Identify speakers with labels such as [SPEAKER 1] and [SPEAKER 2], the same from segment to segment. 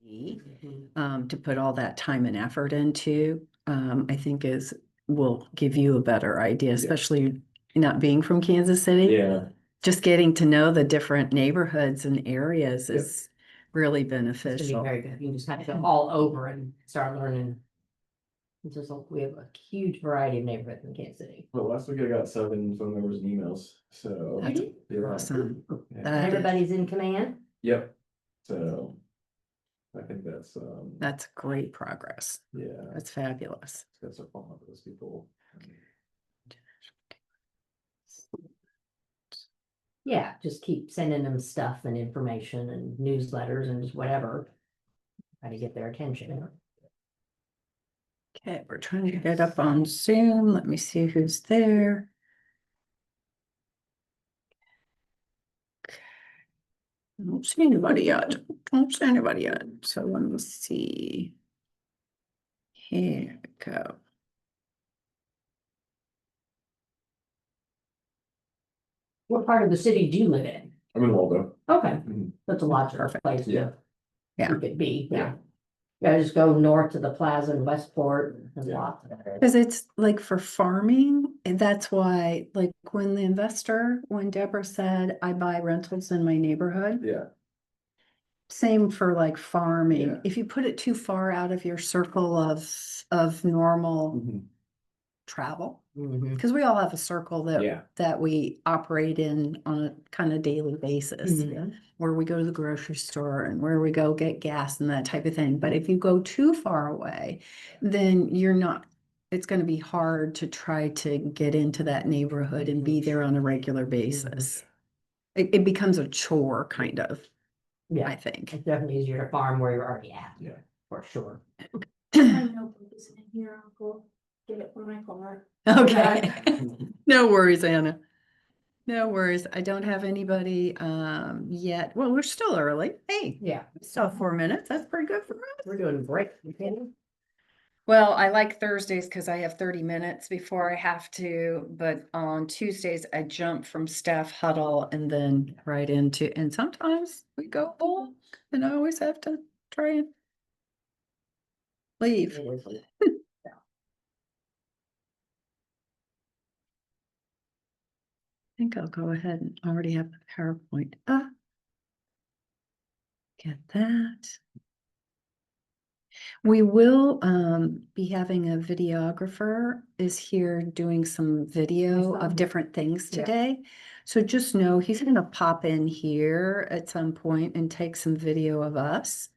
[SPEAKER 1] to put all that time and effort into, I think will give you a better idea, especially not being from Kansas City.
[SPEAKER 2] Yeah.
[SPEAKER 1] Just getting to know the different neighborhoods and areas is really
[SPEAKER 3] It's gonna be
[SPEAKER 1] beneficial.
[SPEAKER 3] very good. You just have to go all over and start learning. We have a huge variety of neighborhoods in Kansas City.
[SPEAKER 2] Well, last week I got 7 phone numbers and emails, so.
[SPEAKER 1] That's
[SPEAKER 2] yeah.
[SPEAKER 1] awesome.
[SPEAKER 2] Yeah.
[SPEAKER 1] That is-
[SPEAKER 3] Everybody's in command.
[SPEAKER 2] Yep, so. I think
[SPEAKER 1] That's great progress.
[SPEAKER 2] yeah,
[SPEAKER 1] That's fabulous.
[SPEAKER 2] that's our fault for those people.
[SPEAKER 3] Yeah, just keep sending them stuff and information and newsletters and just whatever. Try to get their attention.
[SPEAKER 1] Okay, we're trying to get up on Zoom. Let me see who's there. I don't see anybody yet. Don't see anybody yet. So let me see. Here we go.
[SPEAKER 3] What part of the city do you live in?
[SPEAKER 2] I'm in Waldo.
[SPEAKER 3] Okay,
[SPEAKER 2] Mhm.
[SPEAKER 3] that's a logical
[SPEAKER 1] Perfect.
[SPEAKER 3] place
[SPEAKER 2] Yeah.
[SPEAKER 3] to.
[SPEAKER 1] Yeah.
[SPEAKER 3] You could be,
[SPEAKER 2] Yeah.
[SPEAKER 3] yeah. You gotta just go north to the plaza in Westport, there's
[SPEAKER 2] Yeah.
[SPEAKER 3] lots of it.
[SPEAKER 1] Because it's like for farming, and that's why, like when Deborah said, I buy rentals in my neighborhood,
[SPEAKER 2] Yeah,
[SPEAKER 1] same for like farming.
[SPEAKER 2] Yeah.
[SPEAKER 1] If you put it too far out of your circle of normal
[SPEAKER 2] Mhm.
[SPEAKER 1] travel,
[SPEAKER 3] Mhm.
[SPEAKER 1] because we all have a circle
[SPEAKER 2] Yeah.
[SPEAKER 1] that we operate in on a kind of daily basis,
[SPEAKER 3] Mhm.
[SPEAKER 1] where we go to the grocery store and where we go get gas and that type of thing. But if you go too far away, then it's going to be hard to try to get into that neighborhood and be there on a regular basis. It becomes a chore, kind of, I
[SPEAKER 3] Yeah,
[SPEAKER 1] think.
[SPEAKER 3] it's definitely easier to farm where you're already at.
[SPEAKER 2] Yeah.
[SPEAKER 3] For sure.
[SPEAKER 4] I know Bruce in here, I'll go get it from my car.
[SPEAKER 1] Okay. No worries, Anna. No worries. I don't have anybody yet. Well, we're still early. Hey,
[SPEAKER 3] Yeah,
[SPEAKER 1] still 4 minutes. That's pretty good for us.
[SPEAKER 3] we're doing great. Okay.
[SPEAKER 1] Well, I like Thursdays because I have 30 minutes before I have to, but on Tuesdays I jump from staff huddle and then right into, and sometimes we go long and I always have to try and leave.
[SPEAKER 3] It is.
[SPEAKER 1] I think I'll go ahead and already have the PowerPoint up. Get that. We will be having a videographer is here doing some video
[SPEAKER 3] saw
[SPEAKER 1] of
[SPEAKER 3] him.
[SPEAKER 1] different things
[SPEAKER 3] Yeah.
[SPEAKER 1] today. So just know he's gonna pop in here at some point and take some video of us.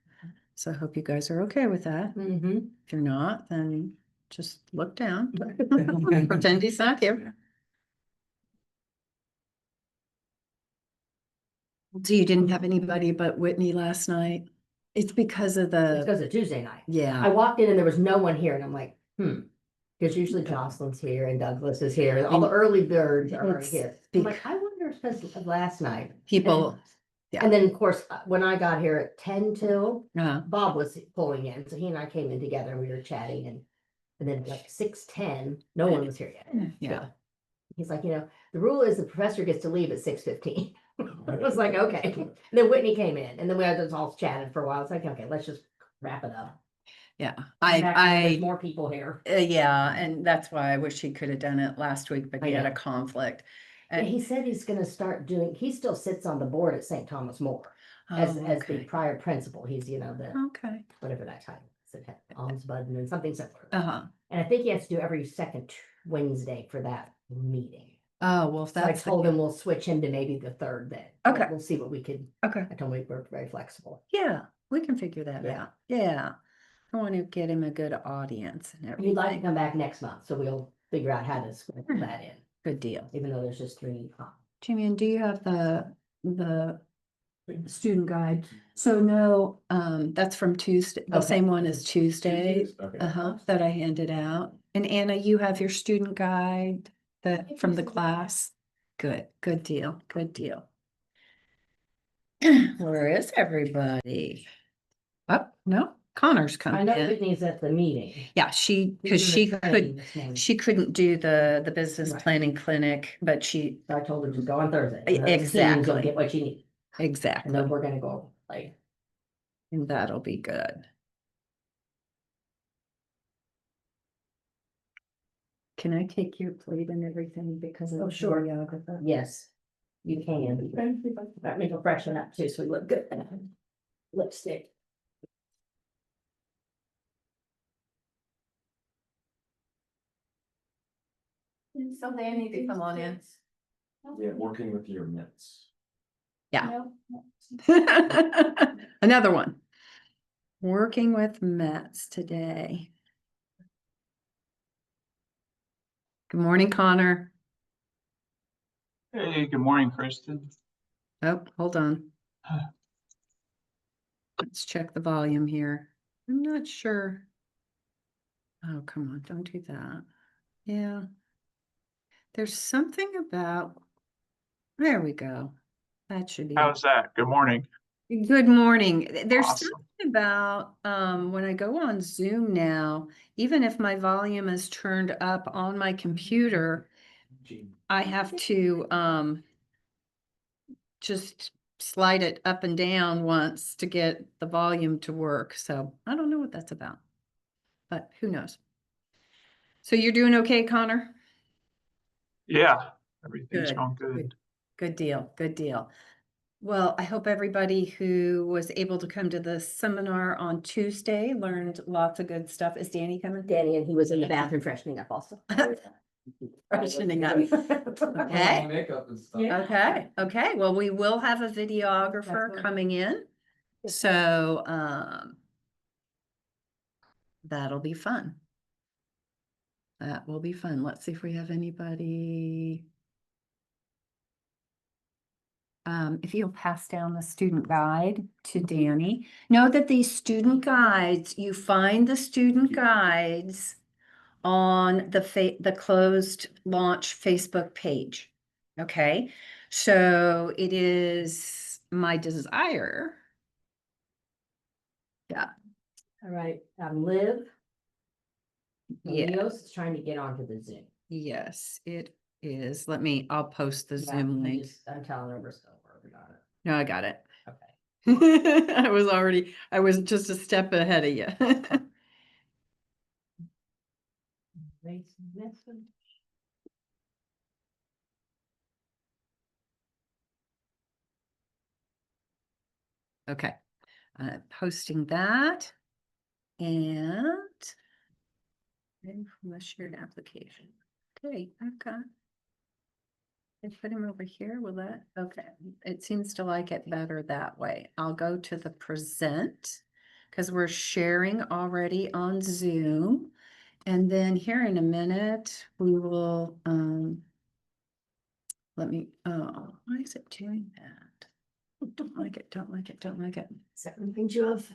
[SPEAKER 1] So I hope you guys are okay with that.
[SPEAKER 3] Mm-hmm.
[SPEAKER 1] If you're not, then just look down. Pretend he's not here. So you didn't have anybody but Whitney last night? It's because of
[SPEAKER 3] It's
[SPEAKER 1] the,
[SPEAKER 3] because of Tuesday night. I
[SPEAKER 1] yeah,
[SPEAKER 3] walked in and there was no one here and I'm like, Because usually Jocelyn's here and Douglas is here, all the early birds are already
[SPEAKER 1] It's
[SPEAKER 3] here. I'm
[SPEAKER 1] bec-
[SPEAKER 3] like, I wonder if because of last night.
[SPEAKER 1] people, yeah.
[SPEAKER 3] And then, of course, when I got here at 10 till,
[SPEAKER 1] uh,
[SPEAKER 3] Bob was pulling in, so he and I came in together and we were chatting and then like 6:10, no one was here yet.
[SPEAKER 1] yeah.
[SPEAKER 3] So he's like, the rule is the professor gets to leave at 6:15. I was like, okay. And then Whitney came in and then we had just all chatted for a while. It's like, okay, let's just wrap it up.
[SPEAKER 1] Yeah,
[SPEAKER 3] Back when there's
[SPEAKER 1] I,
[SPEAKER 3] more people here.
[SPEAKER 1] yeah, and that's why I wish he could have done it last week, but
[SPEAKER 3] I
[SPEAKER 1] he had a
[SPEAKER 3] know.
[SPEAKER 1] conflict.
[SPEAKER 3] Yeah,
[SPEAKER 1] And
[SPEAKER 3] he said he's gonna start doing, he still sits on the board at St. Thomas More as
[SPEAKER 1] oh,
[SPEAKER 3] the
[SPEAKER 1] okay,
[SPEAKER 3] prior principal. He's, the,
[SPEAKER 1] okay,
[SPEAKER 3] whatever that title is, ombudsman and something similar.
[SPEAKER 1] uh-huh.
[SPEAKER 3] And I think he has to do every second Wednesday for that meeting.
[SPEAKER 1] Oh, well, if
[SPEAKER 3] So I
[SPEAKER 1] that's,
[SPEAKER 3] told him we'll switch him to maybe the third then.
[SPEAKER 1] Okay.
[SPEAKER 3] We'll see what we could,
[SPEAKER 1] okay,
[SPEAKER 3] I told him we're very flexible.
[SPEAKER 1] yeah, we can figure that
[SPEAKER 3] Yeah.
[SPEAKER 1] out. Yeah. I want to get him a good audience and
[SPEAKER 3] He'd like to
[SPEAKER 1] everything.
[SPEAKER 3] come back next month, so we'll figure out how to squeeze that in,
[SPEAKER 1] Good deal.
[SPEAKER 3] even though there's just 3.
[SPEAKER 1] Jimmy, and do you have the student guide? So no, that's from Tuesday, the
[SPEAKER 3] Okay.
[SPEAKER 1] same one as Tuesday,
[SPEAKER 2] Okay.
[SPEAKER 1] that I handed out. And Anna, you have your student guide from the class? Good, good deal, good deal. Where is everybody? Oh, no, Connor's
[SPEAKER 3] I
[SPEAKER 1] coming
[SPEAKER 3] know
[SPEAKER 1] in.
[SPEAKER 3] Whitney's at the meeting.
[SPEAKER 1] Yeah, because
[SPEAKER 3] She's
[SPEAKER 1] she
[SPEAKER 3] doing the training
[SPEAKER 1] could,
[SPEAKER 3] this morning.
[SPEAKER 1] she couldn't do the business
[SPEAKER 3] Right.
[SPEAKER 1] planning clinic, but she,
[SPEAKER 3] So I told her to go on Thursday.
[SPEAKER 1] Exactly.
[SPEAKER 3] You'll get what you need. And
[SPEAKER 1] exactly.
[SPEAKER 3] then we're gonna go later.
[SPEAKER 1] And that'll be good. Can I take your plate and everything because of
[SPEAKER 3] Oh,
[SPEAKER 1] the
[SPEAKER 3] sure.
[SPEAKER 1] videographer?
[SPEAKER 3] Yes, you can. That makes a freshen up too, so we look good. Lipstick.
[SPEAKER 1] So they need to come on in.
[SPEAKER 2] Yeah, working with your mitts.
[SPEAKER 1] Yeah.
[SPEAKER 4] No.
[SPEAKER 1] Another one. Working with Mets today. Good morning, Connor.
[SPEAKER 5] Hey, good morning, Kristen.
[SPEAKER 1] Oh, hold on. Let's check the volume here. I'm not sure. Oh, come on, don't do that. Yeah. There's something about, there we go. That should be.
[SPEAKER 5] How's that? Good morning.
[SPEAKER 1] Good morning. There's
[SPEAKER 5] Awesome.
[SPEAKER 1] something about, when I go on Zoom now, even if my volume is turned up on my computer, I have to, just slide it up and down once to get the volume to work. So I don't know what that's about, but who knows? So you're doing okay, Connor?
[SPEAKER 5] Yeah, everything's
[SPEAKER 1] Good,
[SPEAKER 5] going good.
[SPEAKER 1] Good deal, good deal. Well, I hope everybody who was able to come to the seminar on Tuesday learned lots of good stuff. Is Danny coming?
[SPEAKER 3] Danny, and he was in the bathroom freshening up also.
[SPEAKER 1] Freshening up. Okay.
[SPEAKER 2] Makeup and stuff.
[SPEAKER 3] Yeah.
[SPEAKER 1] Okay. Well, we will have a videographer
[SPEAKER 3] That's good.
[SPEAKER 1] coming in.
[SPEAKER 3] Good.
[SPEAKER 1] So, that'll be fun. That will be fun. Let's see if we have anybody. If you'll pass down the student guide to Danny. Know that these student guides, you find the student guides on the closed launch Facebook page. Okay, so it is my desire. Yeah.
[SPEAKER 3] All right, Liv.
[SPEAKER 1] Yeah.
[SPEAKER 3] Leos is trying to get onto the Zoom.
[SPEAKER 1] Yes, it is. I'll post the
[SPEAKER 3] Yeah,
[SPEAKER 1] Zoom link.
[SPEAKER 3] I'm telling her we're still working on it.
[SPEAKER 1] No, I got it.
[SPEAKER 3] Okay.
[SPEAKER 1] I was just a step ahead of you. Okay, posting that and then from the shared application. Okay, I've got. I put him over here. Will that? Okay, it seems to like it better that way. I'll go to the present because we're sharing already on Zoom. And then here in a minute, we will, why is it doing that? Don't like it, don't like it, don't like it.
[SPEAKER 3] Is that reminds you of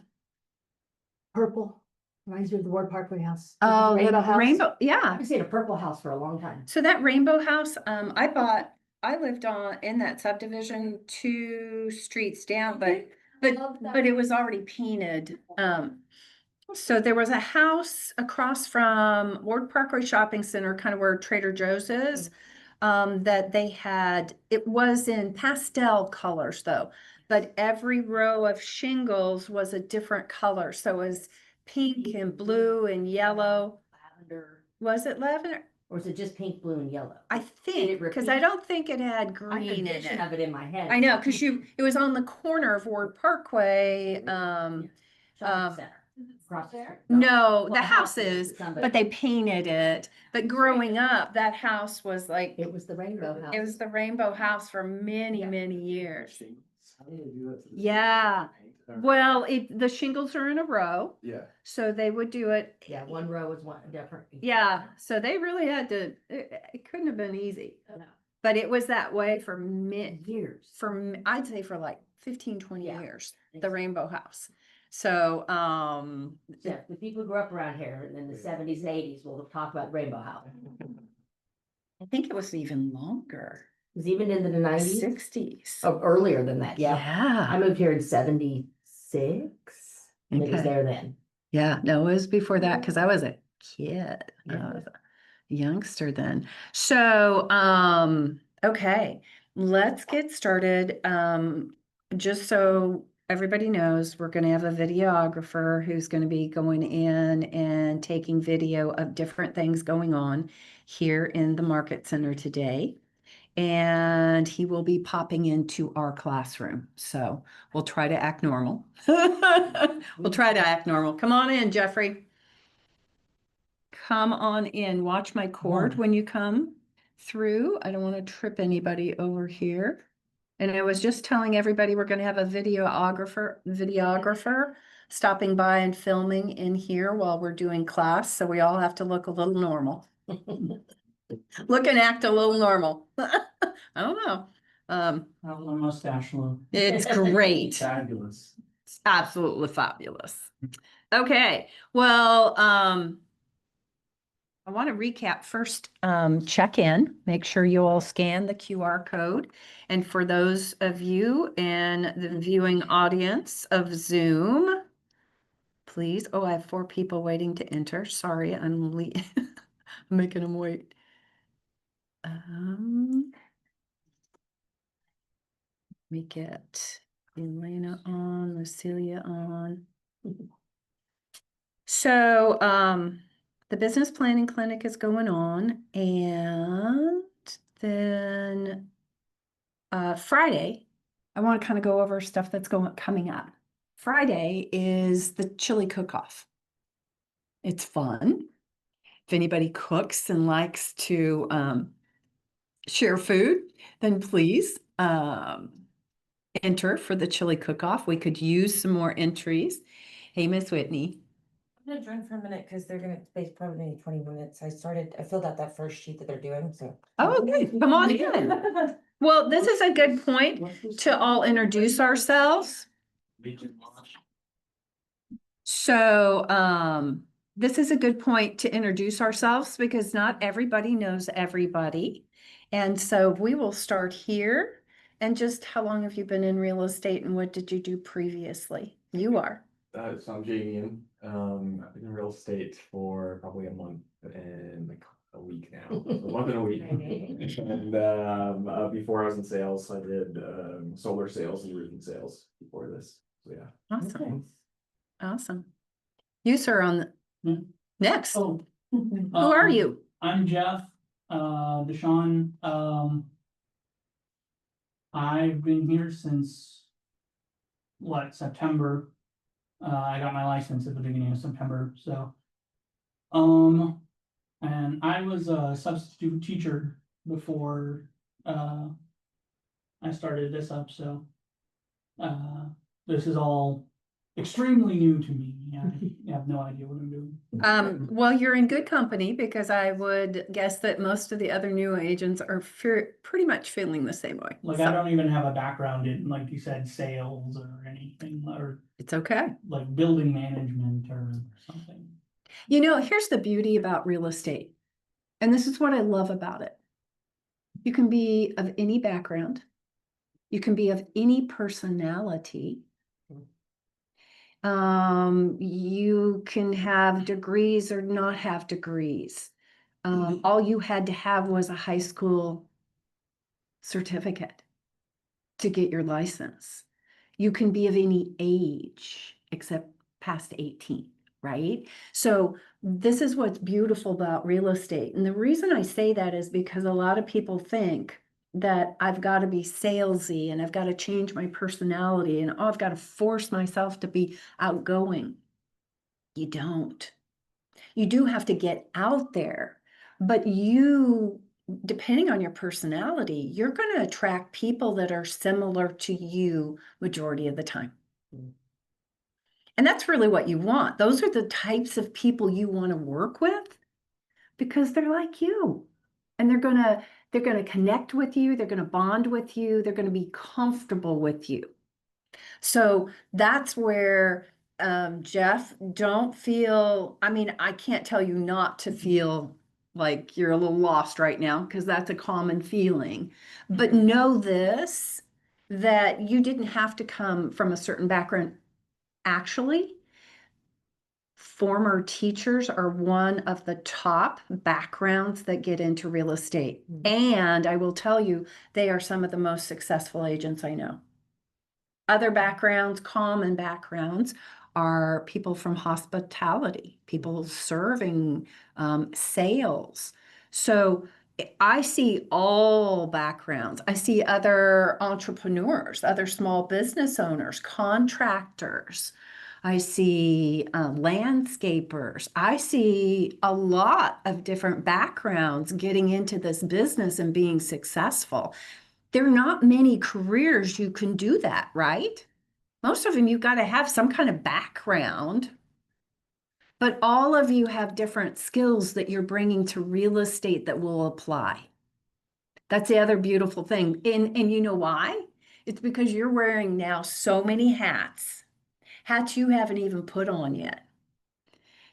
[SPEAKER 3] purple? Reminds me of the Ward Parkway House.
[SPEAKER 1] Oh,
[SPEAKER 3] Rainbow House.
[SPEAKER 1] Rainbow, yeah.
[SPEAKER 3] I've seen a purple house for a long time.
[SPEAKER 1] So that Rainbow House, I lived in that subdivision 2 streets down, but it was already painted. So there was a house across from Ward Parkway Shopping Center, kind of where Trader Joe's is. That they had, it was in pastel colors though, but every row of shingles was a different color. So it was pink and blue and yellow.
[SPEAKER 3] Lavender.
[SPEAKER 1] Was it lavender?
[SPEAKER 3] Or is it just pink, blue, and yellow?
[SPEAKER 1] I think, because I
[SPEAKER 3] repeat?
[SPEAKER 1] don't think it had
[SPEAKER 3] I
[SPEAKER 1] green
[SPEAKER 3] had
[SPEAKER 1] in
[SPEAKER 3] a vision
[SPEAKER 1] it.
[SPEAKER 3] of it in my head.
[SPEAKER 1] I know, because it was on the corner of Ward Parkway.
[SPEAKER 3] Shopping center. Across there?
[SPEAKER 1] No,
[SPEAKER 3] Well,
[SPEAKER 1] the house is, but they painted it. But growing up, that house was like,
[SPEAKER 3] It was the Rainbow House.
[SPEAKER 1] it was the Rainbow House for many,
[SPEAKER 3] Yeah.
[SPEAKER 1] many years.
[SPEAKER 2] How do they do that to the
[SPEAKER 1] Yeah.
[SPEAKER 2] paint?
[SPEAKER 1] Well, the shingles are in a row,
[SPEAKER 2] Yeah.
[SPEAKER 1] so they would do it.
[SPEAKER 3] Yeah, one row was one different.
[SPEAKER 1] Yeah, so they really had to, it couldn't have been easy,
[SPEAKER 3] No.
[SPEAKER 1] but it was that way for
[SPEAKER 3] Years.
[SPEAKER 1] I'd say for like 15, 20
[SPEAKER 3] Yeah.
[SPEAKER 1] years, the Rainbow House. So,
[SPEAKER 3] Yeah, the people who grew up around here in the 70s and 80s will talk about Rainbow House.
[SPEAKER 1] I think it was even longer,
[SPEAKER 3] It was even into the 90s.
[SPEAKER 1] 60s.
[SPEAKER 3] Oh, earlier than that, yeah. I
[SPEAKER 1] Yeah,
[SPEAKER 3] moved here in 76. And it was
[SPEAKER 1] Okay.
[SPEAKER 3] there then.
[SPEAKER 1] yeah, no, it was before that, because I was a kid. I
[SPEAKER 3] Yeah.
[SPEAKER 1] was a youngster then. So, okay, let's get started. Just so everybody knows we're going to have a videographer who's going to be going in and taking video of different things going on here in the market center today. And he will be popping into our classroom. So we'll try to act normal. We'll try to act normal. Come on in, Jeffrey. Come on in. Watch my cord when you come through. I don't want to trip anybody over here. And I was just telling everybody we're going to have a videographer stopping by and filming in here while we're doing class. So we all have to look a little normal. Look and act a little normal. I don't know.
[SPEAKER 6] How's my mustache look?
[SPEAKER 1] It's great.
[SPEAKER 2] Fabulous.
[SPEAKER 1] It's absolutely fabulous. Okay, well, I want to recap first, check in, make sure you all scan the QR code. And for those of you in the viewing audience of Zoom, please, oh, I have 4 people waiting to enter. Sorry, I'm making them wait. Let me get Elena on, Lucilia on. So, the business planning clinic is going on, and then Friday, I want to kind of go over stuff that's coming up. Friday is the chili cook-off. It's fun. If anybody cooks and likes to share food, then please enter for the chili cook-off. We could use some more entries. Hey, Miss Whitney.
[SPEAKER 7] I'm gonna join for a minute because they're gonna, they probably need 20 minutes. I filled out that first sheet that they're doing, so.
[SPEAKER 1] Oh, okay, come on in. Well, this is a good point to all introduce ourselves. So, this is a good point to introduce ourselves because not everybody knows everybody. And so we will start here. And just how long have you been in real estate and what did you do previously? You are.
[SPEAKER 2] So I'm Jamian. I've been in real estate for probably a month and like a week now. A month and a week. And before I was in sales, I did solar sales and roofing sales before this. So yeah.
[SPEAKER 1] Awesome. Awesome. You, sir, on
[SPEAKER 6] Hmm.
[SPEAKER 1] next.
[SPEAKER 6] Oh.
[SPEAKER 1] Who are you?
[SPEAKER 6] I'm Jeff, Deshaun. I've been here since September. I got my license at the beginning of September, so. And I was a substitute teacher before I started this up, so. This is all extremely new to me. I have no idea what I'm doing.
[SPEAKER 1] Well, you're in good company because I would guess that most of the other new agents are pretty much feeling the same way.
[SPEAKER 6] Like,
[SPEAKER 1] So
[SPEAKER 6] I don't even have a background in, like you said, sales or anything, or
[SPEAKER 1] it's okay.
[SPEAKER 6] like building management or something.
[SPEAKER 1] You know, here's the beauty about real estate. And this is what I love about it. You can be of any background. You can be of any personality. You can have degrees or not have degrees. All you had to have was a high school certificate to get your license. You can be of any age except past 18, right? So this is what's beautiful about real estate. And the reason I say that is because a lot of people think that I've got to be salesy and I've got to change my personality and oh, I've got to force myself to be outgoing. You don't. You do have to get out there, but you, depending on your personality, you're going to attract people that are similar to you majority of the time. And that's really what you want. Those are the types of people you want to work with because they're like you and they're going to connect with you. They're going to bond with you. They're going to be comfortable with you. So that's where, Jeff, don't feel, I mean, I can't tell you not to feel like you're a little lost right now because that's a common feeling. But know this, that you didn't have to come from a certain background. Actually, former teachers are one of the top backgrounds that get into real estate. And I will tell you, they are some of the most successful agents I know. Other backgrounds, common backgrounds, are people from hospitality, people serving, sales. So I see all backgrounds. I see other entrepreneurs, other small business owners, contractors. I see landscapers. I see a lot of different backgrounds getting into this business and being successful. There are not many careers you can do that, right? Most of them, you've got to have some kind of background, but all of you have different skills that you're bringing to real estate that will apply. That's the other beautiful thing. And you know why? It's because you're wearing now so many hats, hats you haven't even put on yet.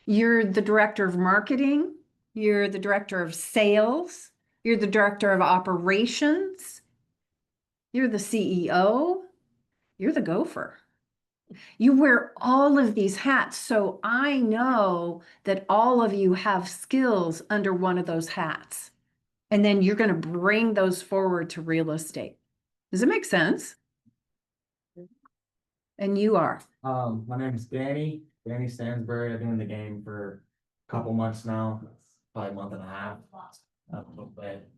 [SPEAKER 1] You're the director of marketing, you're the director of sales, you're the director of operations, you're the CEO, you're the gopher. You wear all of these hats. So I know that all of you have skills under one of those hats. And then you're going to bring those forward to real estate. Does it make sense? And you are.
[SPEAKER 8] My name is Danny Stansbury. I've been in the game for a couple months now, probably a month and a half. A little bit.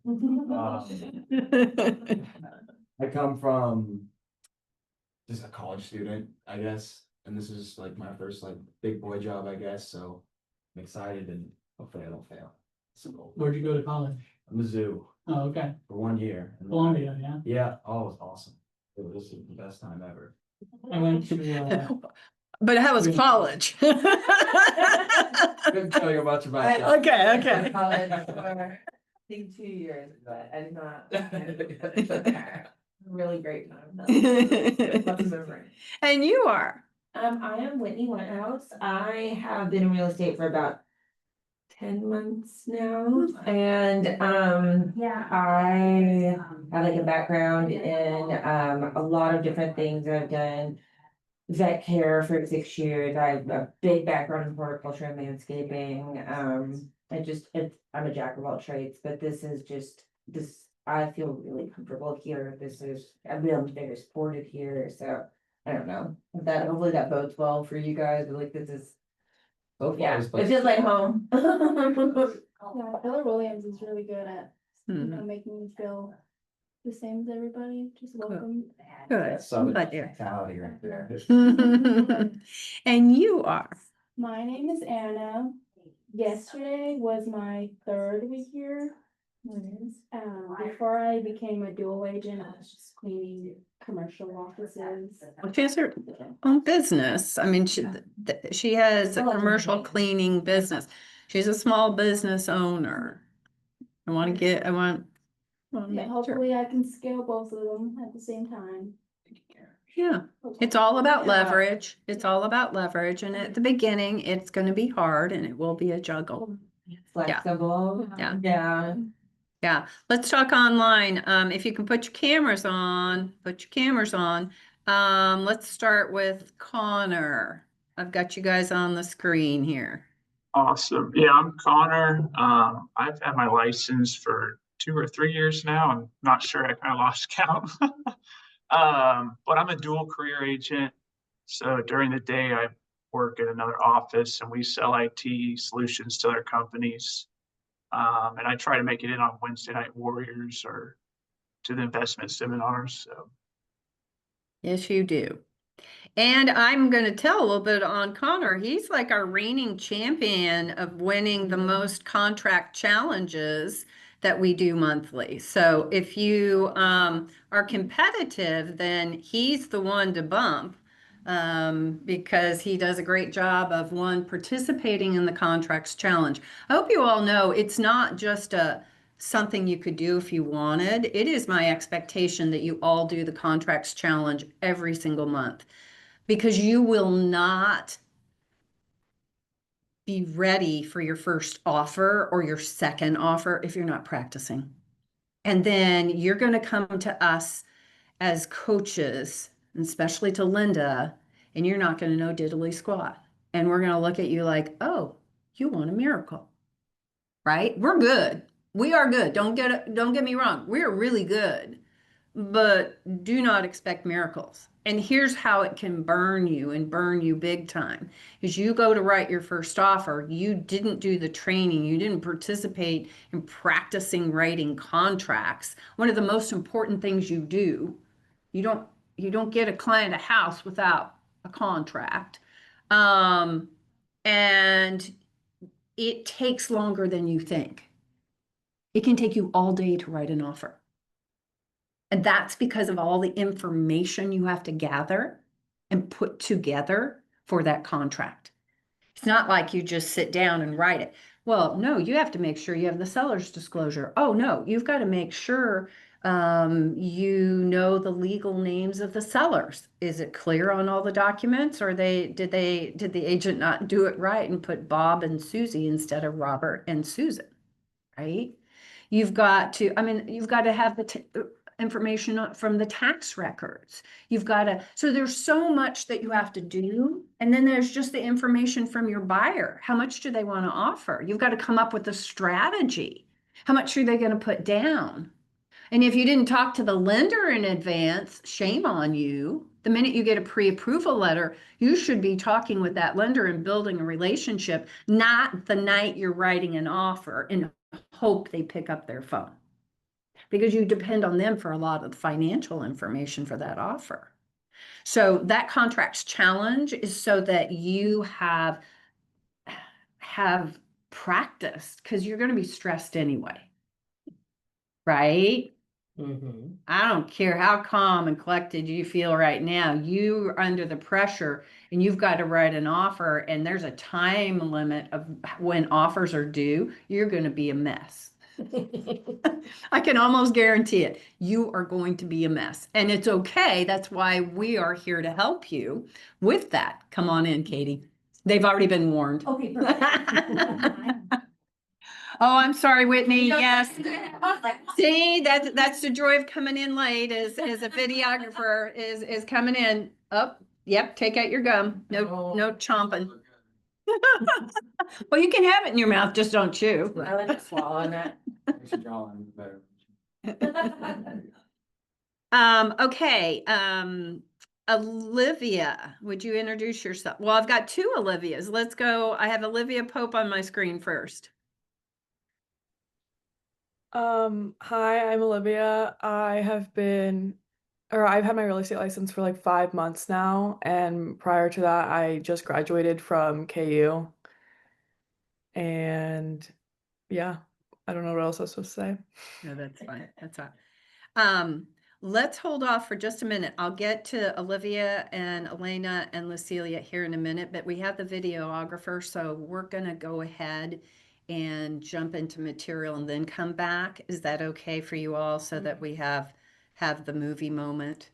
[SPEAKER 8] I come from just a college student, I guess, and this is like my first like big boy job, I guess, so I'm excited and hopefully I don't fail. So,
[SPEAKER 6] Where'd you go to college?
[SPEAKER 8] Mizzou
[SPEAKER 6] Oh, okay.
[SPEAKER 8] for 1 year.
[SPEAKER 6] Columbia, yeah.
[SPEAKER 8] Yeah, oh, it was awesome. It was the best time ever.
[SPEAKER 6] I went to,
[SPEAKER 1] But how was college?
[SPEAKER 8] Couldn't tell you much about that.
[SPEAKER 1] Okay, okay.
[SPEAKER 7] College for, I think 2 years, but I did not. Really great time. Lots of memories.
[SPEAKER 1] And you are.
[SPEAKER 7] I am Whitney Whitehouse. I have been in real estate for about 10 months now, and I have like a background in a lot of different things. I've done vet care for 6 years. I have a big background in horticulture and landscaping. I'm a jack of all trades, but this is just this. I feel really comfortable here. I've been very supported here, so I don't know. That hopefully that bodes well for you guys. But like this is,
[SPEAKER 8] So far,
[SPEAKER 7] yeah,
[SPEAKER 8] this
[SPEAKER 7] it
[SPEAKER 8] place-
[SPEAKER 7] feels like home.
[SPEAKER 4] Yeah, Keller Williams is really good at, making me feel the same as everybody, just welcome.
[SPEAKER 1] Good.
[SPEAKER 8] Southern
[SPEAKER 1] Glad to hear.
[SPEAKER 8] mentality right there.
[SPEAKER 1] And you are.
[SPEAKER 4] My name is Anna. Yesterday was my 3rd week here. Before I became a dual agent, I was just cleaning commercial offices.
[SPEAKER 1] Well, she has her own business. I mean, she has a commercial cleaning business. She's a small business owner.
[SPEAKER 4] Yeah, hopefully I can scale both of them at the same time.
[SPEAKER 1] Yeah, it's all about leverage. It's all about leverage. And at the beginning, it's going to be hard and it will be a juggle.
[SPEAKER 7] Flexible.
[SPEAKER 1] Yeah.
[SPEAKER 7] Yeah.
[SPEAKER 1] Yeah, let's talk online. If you can put your cameras on, put your cameras on. Let's start with Connor. I've got you guys on the screen here.
[SPEAKER 5] Awesome. Yeah, I'm Connor. I've had my license for 2 or 3 years now. I'm not sure. I kind of lost count. But I'm a dual career agent. So during the day, I work at another office and we sell IT solutions to their companies. And I try to make it in on Wednesday Night Warriors or to the investment seminars. So
[SPEAKER 1] Yes, you do. And I'm going to tell a little bit on Connor. He's like our reigning champion of winning the most contract challenges that we do monthly. So if you are competitive, then he's the one to bump because he does a great job of participating in the contracts challenge. I hope you all know it's not just something you could do if you wanted. It is my expectation that you all do the contracts challenge every single month because you will not be ready for your first offer or your second offer if you're not practicing. And then you're going to come to us as coaches, and especially to Linda, and you're not going to know diddly squat. And we're going to look at you like, oh, you want a miracle, right? We're good. We are good. Don't get me wrong. We're really good. but do not expect miracles. And here's how it can burn you and burn you big time. Is you go to write your first offer, you didn't do the training, you didn't participate in practicing writing contracts. One of the most important things you do, you don't get a client a house without a contract. And it takes longer than you think. It can take you all day to write an offer. And that's because of all the information you have to gather and put together for that contract. It's not like you just sit down and write it. Well, no, you have to make sure you have the seller's disclosure. Oh, no, you've got to make sure you know the legal names of the sellers. Is it clear on all the documents, or did the agent not do it right and put Bob and Susie instead of Robert and Susan, right? You've got to have the information from the tax records. So there's so much that you have to do. And then there's just the information from your buyer. How much do they want to offer? You've got to come up with a strategy. How much are they going to put down? And if you didn't talk to the lender in advance, shame on you. The minute you get a pre-approval letter, you should be talking with that lender and building a relationship, not the night you're writing an offer and hope they pick up their phone, because you depend on them for a lot of the financial information for that offer. So that contract's challenge is so that you have practiced, because you're going to be stressed anyway, right?
[SPEAKER 3] Mhm.
[SPEAKER 1] I don't care how calm and collected you feel right now, you're under the pressure and you've got to write an offer, and there's a time limit of when offers are due. You're going to be a mess. I can almost guarantee it. You are going to be a mess, and it's okay. That's why we are here to help you with that. Come on in, Katie. They've already been warned.
[SPEAKER 7] Okay, perfect.
[SPEAKER 1] Oh, I'm sorry, Whitney.
[SPEAKER 7] No,
[SPEAKER 1] Yes.
[SPEAKER 7] I was like,
[SPEAKER 1] See, that's the joy of coming in late, is a videographer is coming in. Oh, yep, take out your gum. No chomping. Well, you can have it in your mouth, just don't chew.
[SPEAKER 7] I like to swallow on that.
[SPEAKER 8] Makes your jawline better.
[SPEAKER 1] Okay, Olivia, would you introduce yourself? Well, I've got two Olivias. Let's go. I have Olivia Pope on my screen first.
[SPEAKER 9] Hi, I'm Olivia. I've had my real estate license for like 5 months now, and prior to that, I just graduated from KU. And yeah, I don't know what else I was supposed to say.
[SPEAKER 1] No, that's fine. That's fine. Let's hold off for just a minute. I'll get to Olivia and Elena and Lucilia here in a minute, but we have the videographer, so we're gonna go ahead and jump into material and then come back. Is that okay for you all, so that we have the movie moment?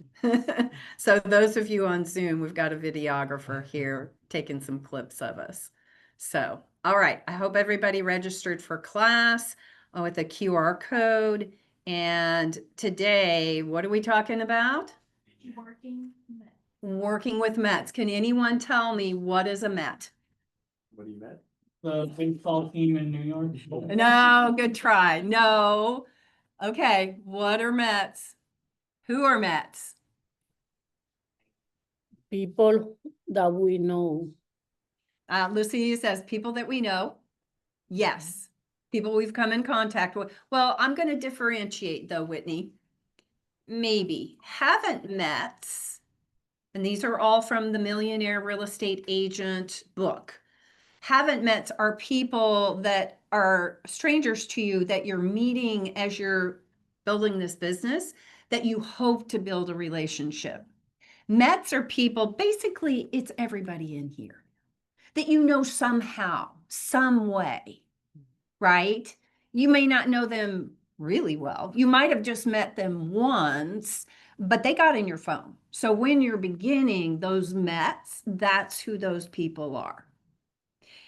[SPEAKER 1] So those of you on Zoom, we've got a videographer here taking some clips of us. So, all right, I hope everybody registered for class with a QR code. And today, what are we talking about? Working with Mets. Can anyone tell me what is a Met?
[SPEAKER 2] What do you met?
[SPEAKER 6] The baseball team in New York.
[SPEAKER 1] No, good try. No. Okay, what are Mets? Who are Mets?
[SPEAKER 10] People that we know.
[SPEAKER 1] Lucy says people that we know. Yes, people we've come in contact with. Well, I'm going to differentiate though, Whitney. Maybe haven't met, and these are all from the Millionaire Real Estate Agent book. Haven't met are people that are strangers to you that you're meeting as you're building this business, that you hope to build a relationship. Mets are people, basically, it's everybody in here that you know somehow, some way, right? You may not know them really well. You might have just met them once, but they got in your phone. So when you're beginning those Mets, that's who those people are.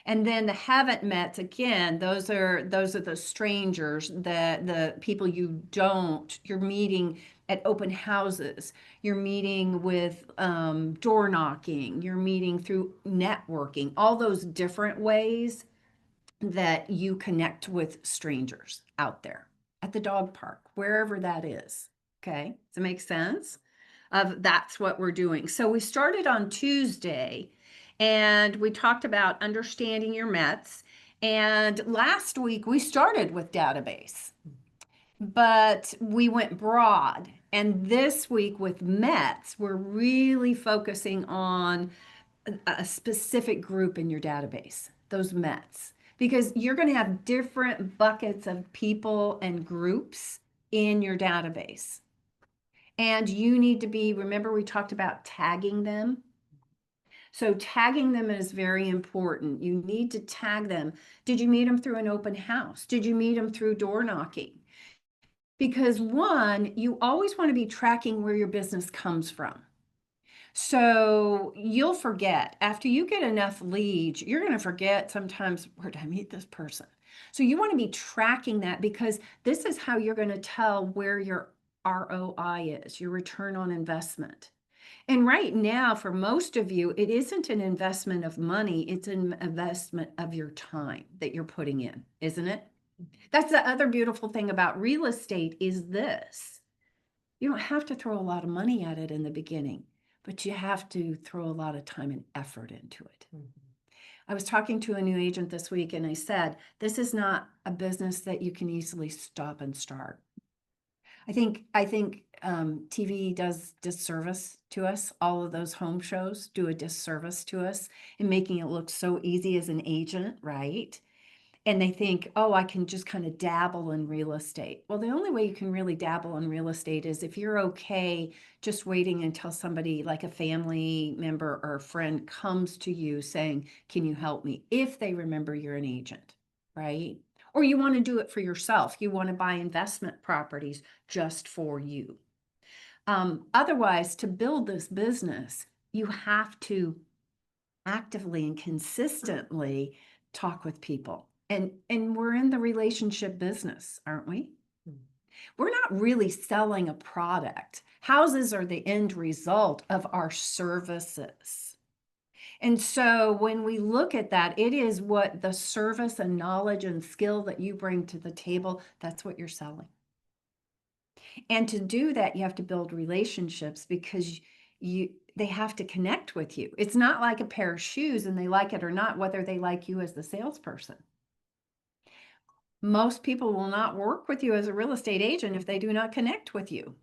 [SPEAKER 1] And then the haven't met, again, those are the strangers, the people you're meeting at open houses, you're meeting with door knocking, you're meeting through networking, all those different ways that you connect with strangers out there at the dog park, wherever that is. Okay, does it make sense? That's what we're doing. So we started on Tuesday and we talked about understanding your METs. And last week we started with database, but we went broad. And this week with METs, we're really focusing on a specific group in your database, those METs, because you're going to have different buckets of people and groups in your database. And you need to be, remember we talked about tagging them? So tagging them is very important. You need to tag them. Did you meet them through an open house? Did you meet them through door knocking? Because one, you always want to be tracking where your business comes from. So you'll forget after you get enough leads, you're going to forget sometimes, where did I meet this person? So you want to be tracking that because this is how you're going to tell where your ROI is, your return on investment. And right now, for most of you, it isn't an investment of money, it's an investment of your time that you're putting in, isn't it? That's the other beautiful thing about real estate is this. You don't have to throw a lot of money at it in the beginning, but you have to throw a lot of time and effort into it. I was talking to a new agent this week and I said, this is not a business that you can easily stop and start. I think TV does disservice to us. All of those home shows do a disservice to us in making it look so easy as an agent, right? And they think, oh, I can just kind of dabble in real estate. Well, the only way you can really dabble in real estate is if you're okay just waiting until somebody like a family member or a friend comes to you saying, can you help me? If they remember you're an agent, right? Or you want to do it for yourself. You want to buy investment properties just for you. Otherwise, to build this business, you have to actively and consistently talk with people. And we're in the relationship business, aren't we? We're not really selling a product. Houses are the end result of our services. And so when we look at that, it is what the service and knowledge and skill that you bring to the table, that's what you're selling. And to do that, you have to build relationships because they have to connect with you. It's not like a pair of shoes and they like it or not, whether they like you as the salesperson. Most people will not work with you as a real estate agent if they do not connect with you.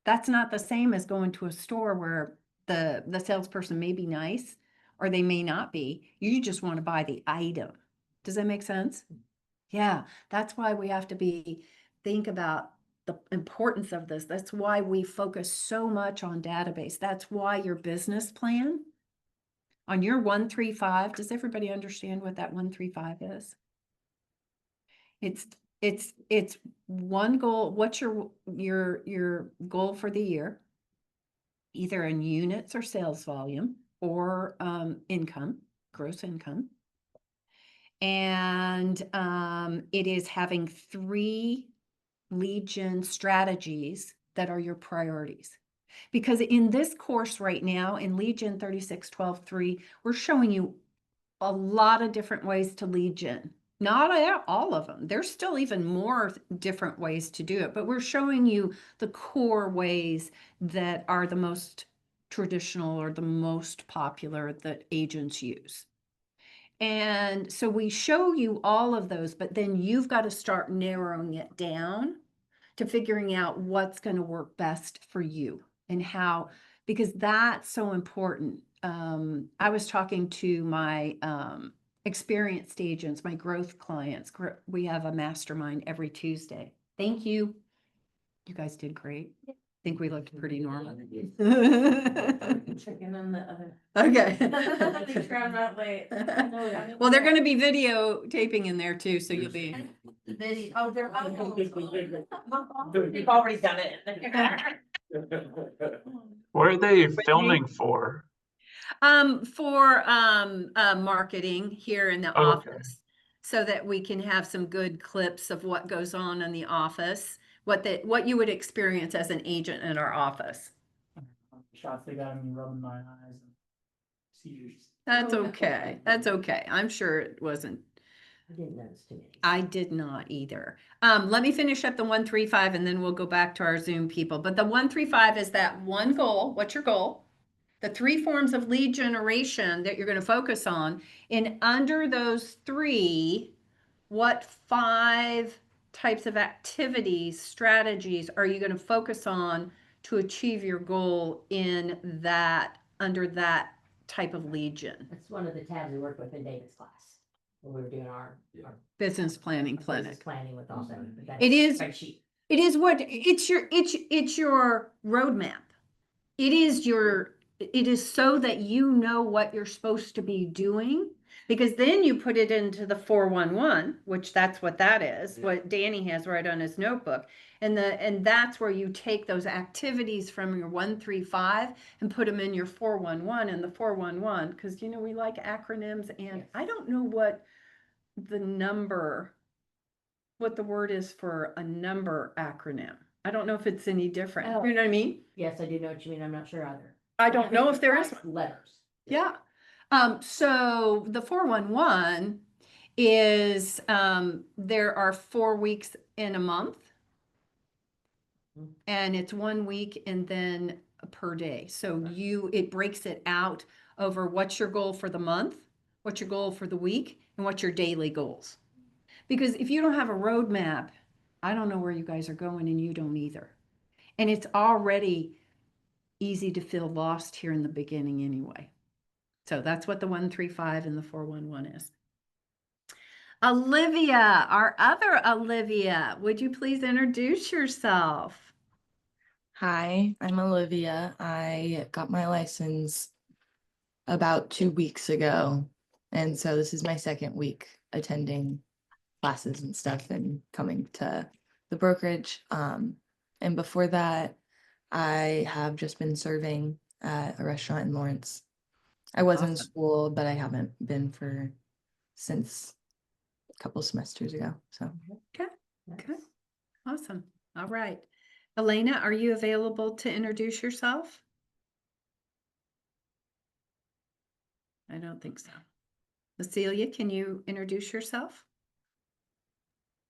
[SPEAKER 1] That's not the same as going to a store where the salesperson may be nice or they may not be. You just want to buy the item. Does that make sense? Yeah, that's why we have to think about the importance of this. That's why we focus so much on database. That's why your business plan on your 135, does everybody understand what that 135 is? It's one goal. What's your goal for the year? Either in units or sales volume or income, gross income. And it is having 3 lead gen strategies that are your priorities. Because in this course right now, in Lead Gen 3612-3, we're showing you a lot of different ways to lead gen. Not all of them. There's still even more different ways to do it, but we're showing you the core ways that are the most traditional or the most popular that agents use. And so we show you all of those, but then you've got to start narrowing it down to figuring out what's going to work best for you and how, because that's so important. I was talking to my experienced agents, my growth clients. We have a mastermind every Tuesday. Thank you. You guys did great. I think we looked pretty normal.
[SPEAKER 7] Checking on the other.
[SPEAKER 1] Okay.
[SPEAKER 7] Out late.
[SPEAKER 1] Well, they're going to be videotaping in there too, so you'll be.
[SPEAKER 7] Oh, they're. You've already done it.
[SPEAKER 5] What are they filming for?
[SPEAKER 1] For marketing here in the
[SPEAKER 5] Oh, okay.
[SPEAKER 1] office, so that we can have some good clips of what goes on in the office, what you would experience as an agent in our office.
[SPEAKER 6] Shots they got me rubbing my eyes and seizures.
[SPEAKER 1] That's okay. That's okay. I'm sure it wasn't
[SPEAKER 3] I didn't notice too many.
[SPEAKER 1] I did not either. Let me finish up the 135 and then we'll go back to our Zoom people. But the 135 is that one goal. What's your goal? The 3 forms of lead generation that you're going to focus on. And under those 3, what 5 types of activities, strategies are you going to focus on to achieve your goal in that, under that type of lead gen?
[SPEAKER 3] That's one of the tabs we worked with in David's class. When we were doing our
[SPEAKER 1] Business planning
[SPEAKER 3] business
[SPEAKER 1] clinic.
[SPEAKER 3] planning with all that.
[SPEAKER 1] It is-
[SPEAKER 3] Spreadsheet.
[SPEAKER 1] It is what, it's your roadmap. It is so that you know what you're supposed to be doing, because then you put it into the 411, which that's what that is,
[SPEAKER 2] Yeah.
[SPEAKER 1] what Danny has right on his notebook. And that's where you take those activities from your 135 and put them in your 411 and the 411, because we like acronyms, and
[SPEAKER 3] Yes.
[SPEAKER 1] I don't know what the word is for a number acronym. I don't know if it's any different.
[SPEAKER 3] Oh.
[SPEAKER 1] You know what I mean?
[SPEAKER 3] Yes, I do know what you mean. I'm not sure either.
[SPEAKER 1] I don't know if there is.
[SPEAKER 3] Like letters.
[SPEAKER 1] Yeah. So the 411 is, there are 4 weeks in a month.
[SPEAKER 3] Mhm.
[SPEAKER 1] And it's 1 week and then per day. So it breaks it out over what's your goal for the month, what's your goal for the week, and what's your daily goals. Because if you don't have a roadmap, I don't know where you guys are going and you don't either. And it's already easy to feel lost here in the beginning anyway. So that's what the 135 and the 411 is. Olivia, our other Olivia, would you please introduce yourself?
[SPEAKER 11] Hi, I'm Olivia. I got my license about 2 weeks ago. And so this is my second week attending classes and stuff and coming to the brokerage. And before that, I have just been serving at a restaurant in Lawrence. I was in
[SPEAKER 1] Awesome.
[SPEAKER 11] school, but I haven't been since a couple semesters ago. So
[SPEAKER 1] Okay, awesome. All right. Elena, are you available to introduce yourself? I don't think so. Cecilia, can you introduce yourself?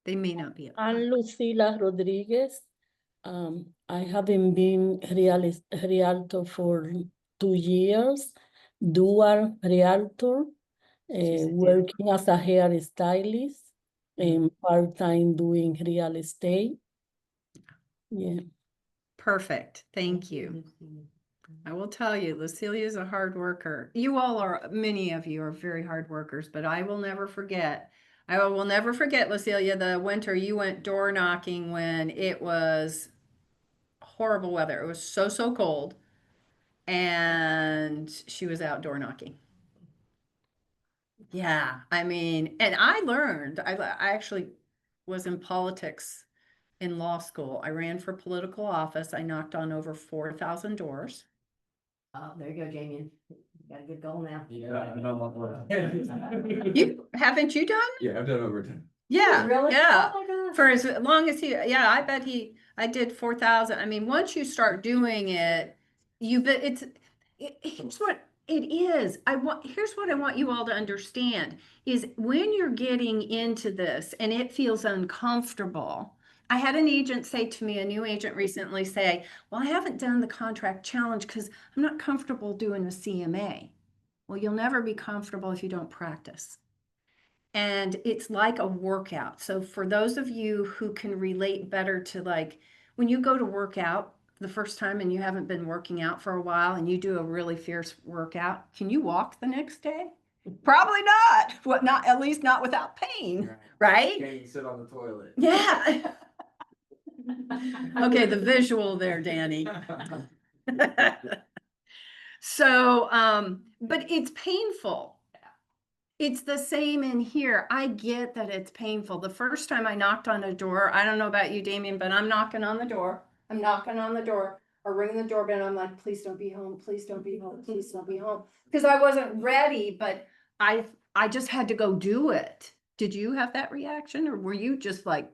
[SPEAKER 1] They may not be.
[SPEAKER 10] I'm Lucila Rodriguez. I haven't been realtor for 2 years, dual realtor, working as a hairstylist and part-time doing real estate. Yeah.
[SPEAKER 1] Perfect. Thank you. I will tell you, Lucilia is a hard worker. You all are, many of you are very hard workers, but I will never forget. I will never forget, Lucilia, the winter you went door knocking when it was horrible weather. It was so cold. And she was out door knocking. Yeah, I mean, and I learned, I actually was in politics in law school. I ran for political office. I knocked on over 4,000 doors.
[SPEAKER 3] Oh, there you go, Jamie. You got a good goal now.
[SPEAKER 2] Yeah,
[SPEAKER 1] Haven't you done?
[SPEAKER 2] Yeah, I've done over 10.
[SPEAKER 1] Yeah,
[SPEAKER 3] Really?
[SPEAKER 1] yeah.
[SPEAKER 3] Oh my gosh.
[SPEAKER 1] For as long as I bet I did 4,000. I mean, once you start doing it, here's what it is. Here's what I want you all to understand is when you're getting into this and it feels uncomfortable. I had an agent say to me, a new agent recently say, well, I haven't done the contract challenge because I'm not comfortable doing a CMA. Well, you'll never be comfortable if you don't practice. And it's like a workout. So for those of you who can relate better to like when you go to work out the first time and you haven't been working out for a while and you do a really fierce workout, can you walk the next day? Probably not. What not, at least not without pain, right?
[SPEAKER 2] Can't even sit on the toilet.
[SPEAKER 1] Yeah. Okay, the visual there, Danny. So, but it's painful. It's the same in here. I get that it's painful. The first time I knocked on a door, I don't know about you, Damien, but I'm knocking on the door. I'm knocking on the door or ringing the doorbell. I'm like, please don't be home. Please don't be home. Please don't be home. Because I wasn't ready, but I just had to go do it. Did you have that reaction or were you just like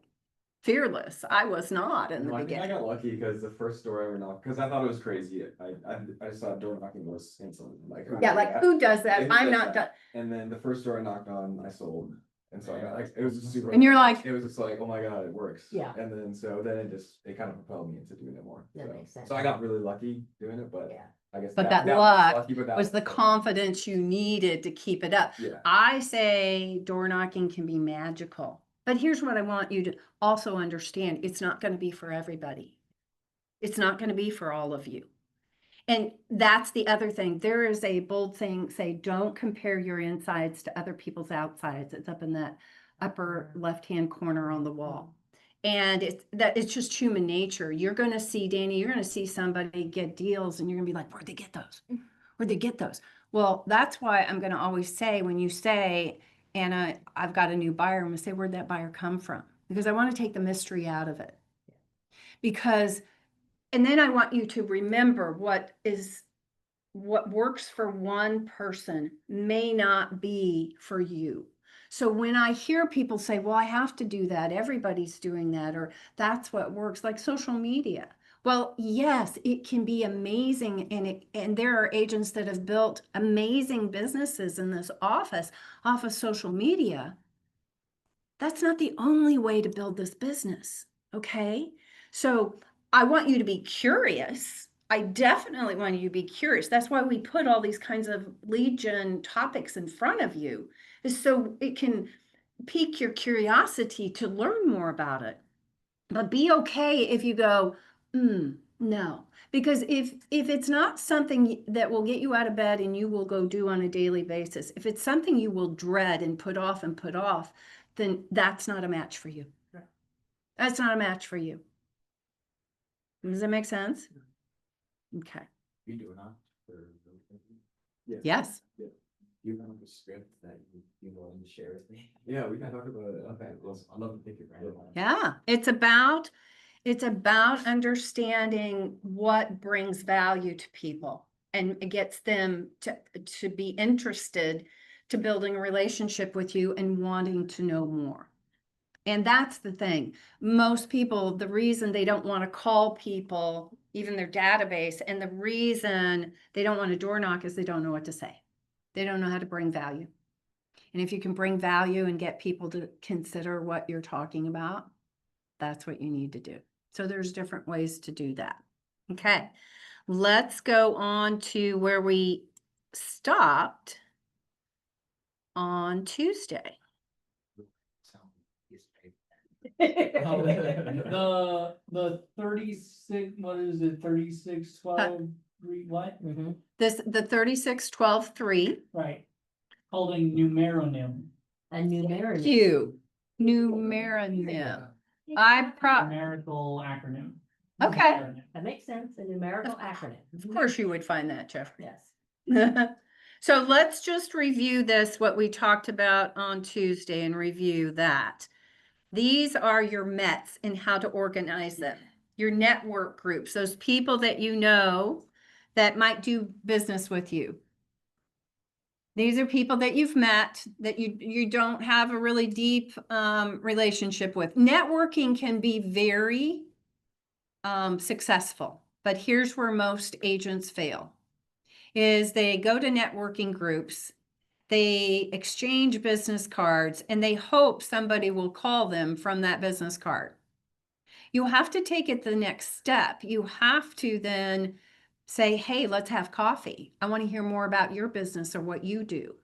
[SPEAKER 1] fearless? I was not in the
[SPEAKER 2] No, I think I
[SPEAKER 1] beginning.
[SPEAKER 2] got lucky because the first door I ever knocked, because I thought it was crazy. I just thought door knocking was instant. Like, who
[SPEAKER 1] Yeah,
[SPEAKER 2] does
[SPEAKER 1] like
[SPEAKER 2] that?
[SPEAKER 1] who does that?
[SPEAKER 2] Who
[SPEAKER 1] I'm
[SPEAKER 2] does
[SPEAKER 1] not done.
[SPEAKER 2] that? And then the first door I knocked on, I sold. And so I got like, it was just super.
[SPEAKER 1] And you're like,
[SPEAKER 2] It was just like, oh my God, it works.
[SPEAKER 3] Yeah.
[SPEAKER 2] And then, so then it kind of propelled me into doing it more.
[SPEAKER 3] That
[SPEAKER 2] So-
[SPEAKER 3] makes sense.
[SPEAKER 2] So I got really lucky doing it, but
[SPEAKER 3] Yeah.
[SPEAKER 2] I guess.
[SPEAKER 1] but that
[SPEAKER 2] was
[SPEAKER 1] luck
[SPEAKER 2] lucky, but that
[SPEAKER 1] was the confidence you needed to keep it up.
[SPEAKER 2] Yeah.
[SPEAKER 1] I say door knocking can be magical, but here's what I want you to also understand. It's not going to be for everybody. It's not going to be for all of you. And that's the other thing. There is a bold thing, say, don't compare your insides to other people's outsides. It's up in that upper left-hand corner on the wall. And it's just human nature. You're going to see, Danny, you're going to see somebody get deals and you're going to be like, where'd they get those? Where'd they get those? Well, that's why I'm going to always say, when you say, Anna, I've got a new buyer, I'm going to say, where'd that buyer come from? Because I want to take the mystery out of it. Because and then I want you to remember what works for one person may not be for you. So when I hear people say, well, I have to do that, everybody's doing that, or that's what works, like social media. Well, yes, it can be amazing. And there are agents that have built amazing businesses in this office off of social media. That's not the only way to build this business. Okay. So I want you to be curious. I definitely want you to be curious. That's why we put all these kinds of lead gen topics in front of you, is so it can pique your curiosity to learn more about it. But be okay if you go, no. Because if it's not something that will get you out of bed and you will go do on a daily basis, if it's something you will dread and put off, then that's not a match for you. That's not a match for you. Does that make sense? Okay.
[SPEAKER 8] You do it, huh?
[SPEAKER 1] Yes.
[SPEAKER 8] Do you have a script that you willing to share with me?
[SPEAKER 2] Yeah, we can talk about it.
[SPEAKER 8] Okay, well, I'd love to pick your brain.
[SPEAKER 1] Yeah. It's about understanding what brings value to people, and it gets them to be interested, to building a relationship with you and wanting to know more. And that's the thing. Most people, the reason they don't want to call people, even their database, and the reason they don't want to door knock is they don't know what to say. They don't know how to bring value. And if you can bring value and get people to consider what you're talking about, that's what you need to do. So there's different ways to do that. Okay, let's go on to where we stopped on Tuesday.
[SPEAKER 6] The 36, what is it, 3612, what?
[SPEAKER 1] The 3612-3.
[SPEAKER 6] Right. Called a numeronym.
[SPEAKER 3] A numeric.
[SPEAKER 1] Numeronym.
[SPEAKER 6] Numerical acronym.
[SPEAKER 1] Okay.
[SPEAKER 3] That makes sense, a numerical acronym.
[SPEAKER 1] Of course you would find that, Jeffrey.
[SPEAKER 3] Yes.
[SPEAKER 1] So let's just review this, what we talked about on Tuesday, and review that. These are your METs and how to organize them. Your network groups, those people that you know that might do business with you. These are people that you've met that you don't have a really deep relationship with. Networking can be very successful, but here's where most agents fail. Is they go to networking groups, they exchange business cards, and they hope somebody will call them from that business card. You have to take it the next step. You have to then say, hey, let's have coffee. I want to hear more about your business or what you do.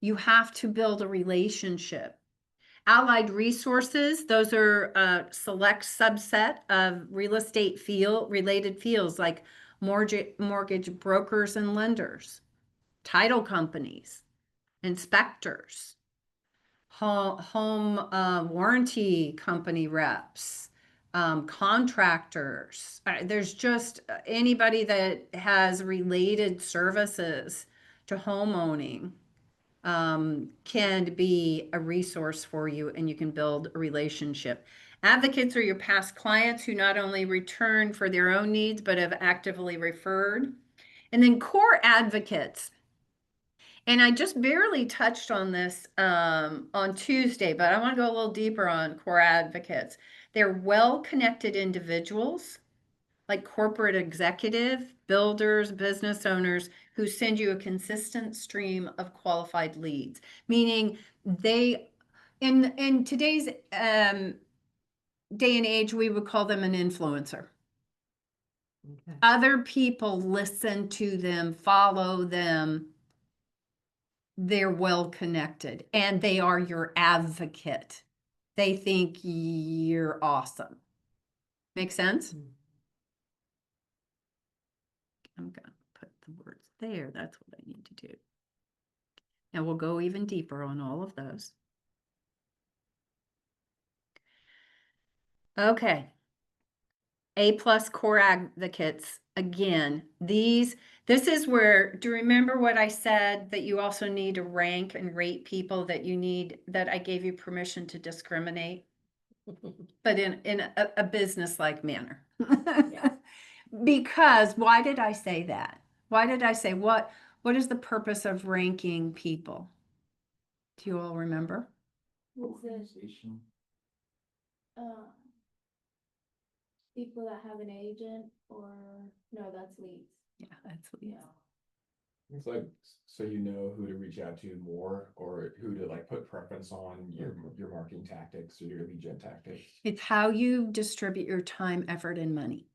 [SPEAKER 1] You have to build a relationship. Allied resources, those are a select subset of real estate related fields like mortgage brokers and lenders, title companies, inspectors, home warranty company reps, contractors. There's just anybody that has related services to homeowning can be a resource for you, and you can build a relationship. Advocates are your past clients who not only return for their own needs, but have actively referred. And then core advocates. And I just barely touched on this on Tuesday, but I want to go a little deeper on core advocates. They're well-connected individuals, like corporate executive, builders, business owners who send you a consistent stream of qualified leads, meaning they, in today's day and age, we would call them an influencer.
[SPEAKER 3] Okay.
[SPEAKER 1] Other people listen to them, follow them. They're well connected and they are your advocate. They think you're awesome. Make sense? I'm gonna put the words there. That's what I need to do. Now we'll go even deeper on all of those. Okay. A+ core advocates, again, this is where, do you remember what I said, that you also need to rank and rate people, that you need, that I gave you permission to discriminate, but in a business-like manner. Because why did I say that? Why did I say, what is the purpose of ranking people? Do you all remember?
[SPEAKER 4] Was it, people that have an agent, or, no, that's leads.
[SPEAKER 1] Yeah, that's what. Yeah.
[SPEAKER 2] It's like, so you know who to reach out to more, or who to like put preference on your marketing tactics or your lead gen tactics.
[SPEAKER 1] It's how you distribute your time, effort, and money.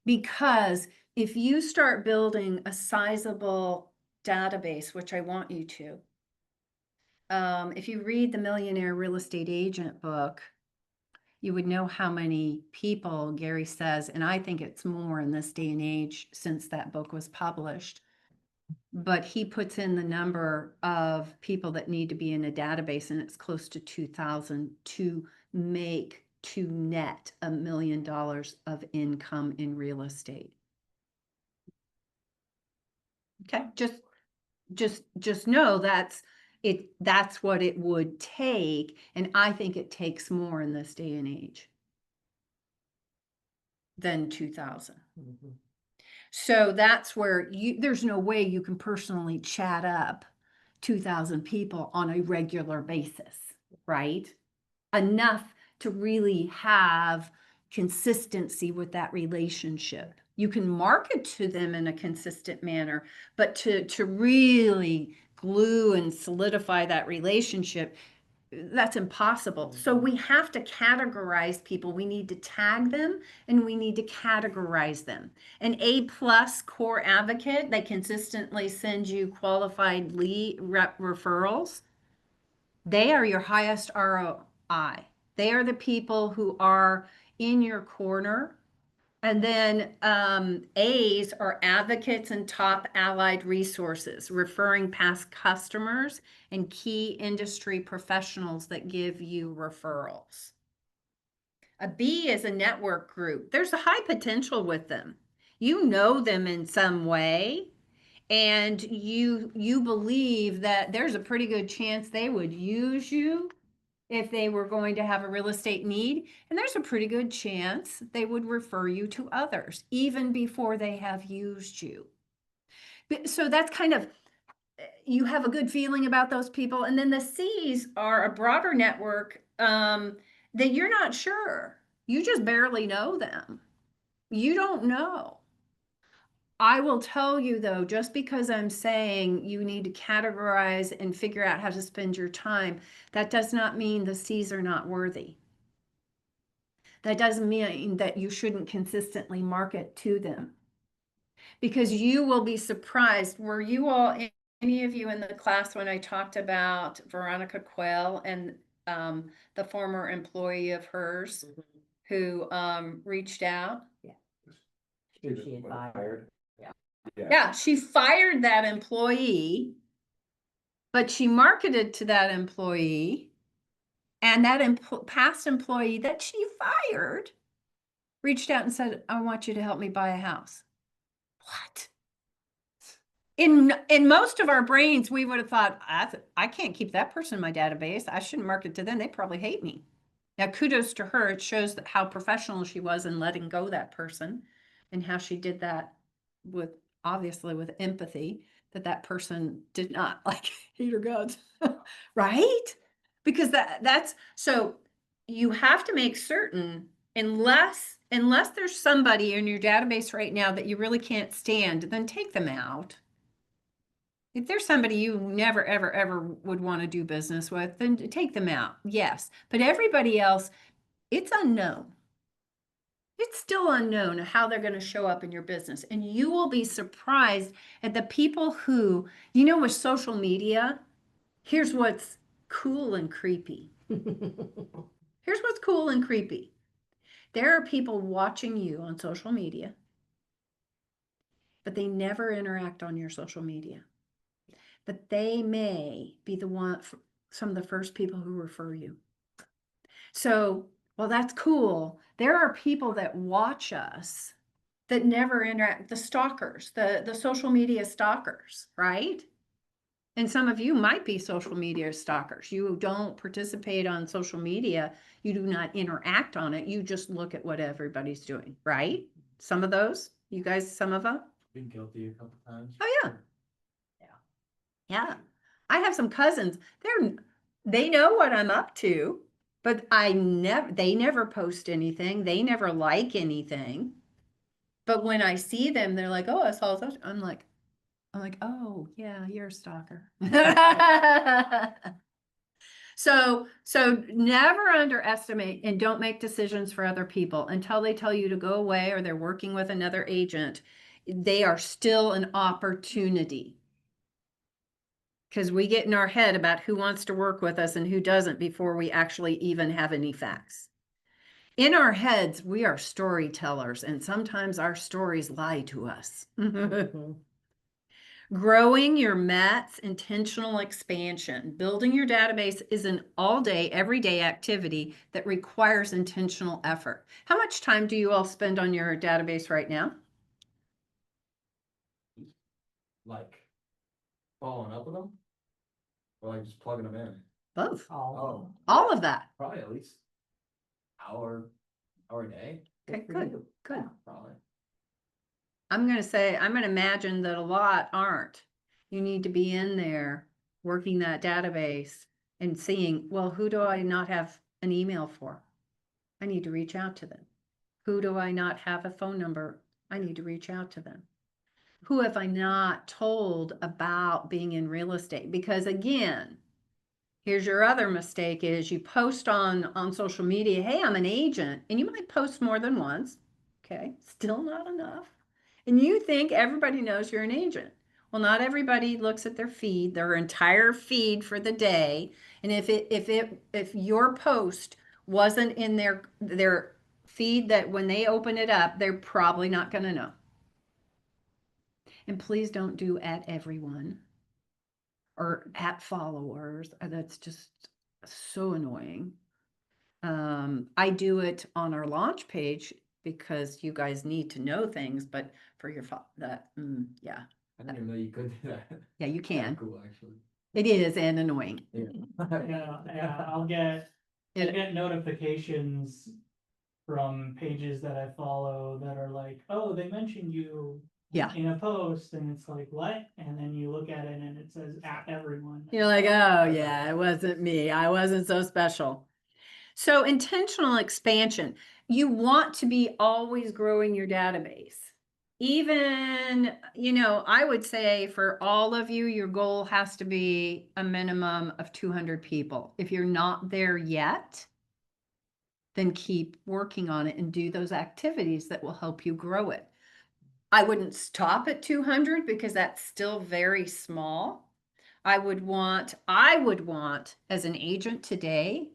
[SPEAKER 1] Because if you start building a sizable database, which I want you to, if you read the Millionaire Real Estate Agent book, you would know how many people Gary says, and I think it's more in this day and age since that book was published, but he puts in the number of people that need to be in a database, and it's close to 2,000 to net $1 million of income in real estate. Okay, just know that's what it would take, and I think it takes more in this day and age than 2,000. So that's where there's no way you can personally chat up 2,000 people on a regular basis, right? Enough to really have consistency with that relationship. You can market to them in a consistent manner, but to really glue and solidify that relationship, that's impossible. So we have to categorize people. We need to tag them and we need to categorize them. An A+ core advocate, they consistently send you qualified lead referrals. They are your highest ROI. They are the people who are in your corner. And then A's are advocates and top allied resources, referring past customers and key industry professionals that give you referrals. A B is a network group. There's a high potential with them. You know them in some way, and you believe that there's a pretty good chance they would use you if they were going to have a real estate need, and there's a pretty good chance they would refer you to others even before they have used you. So that's kind of, you have a good feeling about those people. And then the C's are a broader network that you're not sure. You just barely know them. You don't know. I will tell you though, just because I'm saying you need to categorize and figure out how to spend your time, that does not mean the C's are not worthy. That doesn't mean that you shouldn't consistently market to them. Because you will be surprised. Were you all, any of you in the class when I talked about Veronica Quayle and the former employee of hers who reached out?
[SPEAKER 3] She had fired.
[SPEAKER 1] Yeah, she fired that employee, but she marketed to that employee, and that past employee that she fired reached out and said, I want you to help me buy a house. What? In most of our brains, we would have thought, I can't keep that person in my database. I shouldn't market to them. They probably hate me. Now, kudos to her. It shows that how professional she was in letting go of that person, and how she did that with, obviously with empathy, that person did not like hate her guts, right? Because that's, so you have to make certain, unless unless there's somebody in your database right now that you really can't stand, then take them out. If there's somebody you never, ever, ever would want to do business with, then take them out. Yes. But everybody else, it's unknown. It's still unknown how they're going to show up in your business. And you will be surprised at the people who, with social media, here's what's cool and creepy. Here's what's cool and creepy. There are people watching you on social media, but they never interact on your social media. But they may be some of the first people who refer you. So, well, that's cool. There are people that watch us that never interact, the stalkers, the social media stalkers, right? And some of you might be social media stalkers. You don't participate on social media. You do not interact on it. You just look at what everybody's doing, right? Some of those, you guys, some of them?
[SPEAKER 8] Been guilty a couple times.
[SPEAKER 1] Oh, yeah. Yeah. I have some cousins. They know what I'm up to, but they never post anything. They never like anything. But when I see them, they're like, "Oh, I saw such." I'm like, "Oh, yeah, you're a stalker." So never underestimate and don't make decisions for other people until they tell you to go away or they're working with another agent. They are still an opportunity. Because we get in our head about who wants to work with us and who doesn't before we actually even have any facts. In our heads, we are storytellers, and sometimes our stories lie to us. Growing your Mets intentional expansion. Building your database is an all-day, everyday activity that requires intentional effort. How much time do you all spend on your database right now?
[SPEAKER 8] Like following up with them? Or like just plugging them in?
[SPEAKER 1] Both.
[SPEAKER 8] Oh,
[SPEAKER 1] All of that.
[SPEAKER 8] probably at least hour a day.
[SPEAKER 1] Okay, good.
[SPEAKER 8] Probably.
[SPEAKER 1] I'm going to imagine that a lot aren't. You need to be in there working that database and seeing, well, who do I not have an email for? I need to reach out to them. Who do I not have a phone number? I need to reach out to them. Who have I not told about being in real estate? Because again, here's your other mistake is you post on social media, hey, I'm an agent, and you might post more than once. Okay, still not enough. And you think everybody knows you're an agent. Well, not everybody looks at their entire feed for the day. And if your post wasn't in their feed that when they open it up, they're probably not going to know. And please don't do at everyone or at followers. That's just so annoying. I do it on our launch page because you guys need to know things, but for your yeah.
[SPEAKER 8] I didn't even know you could do that.
[SPEAKER 1] Yeah, you can.
[SPEAKER 8] Cool, actually.
[SPEAKER 1] It is and annoying.
[SPEAKER 6] Yeah, I'll get notifications from pages that I follow that are like, oh, they mentioned you
[SPEAKER 1] Yeah.
[SPEAKER 6] in a post, and it's like, what? And then you look at it and it says at everyone.
[SPEAKER 1] You're like, oh yeah, it wasn't me. I wasn't so special. So intentional expansion. You want to be always growing your database. Even, I would say for all of you, your goal has to be a minimum of 200 people. If you're not there yet, then keep working on it and do those activities that will help you grow it. I wouldn't stop at 200 because that's still very small. I would want as an agent today,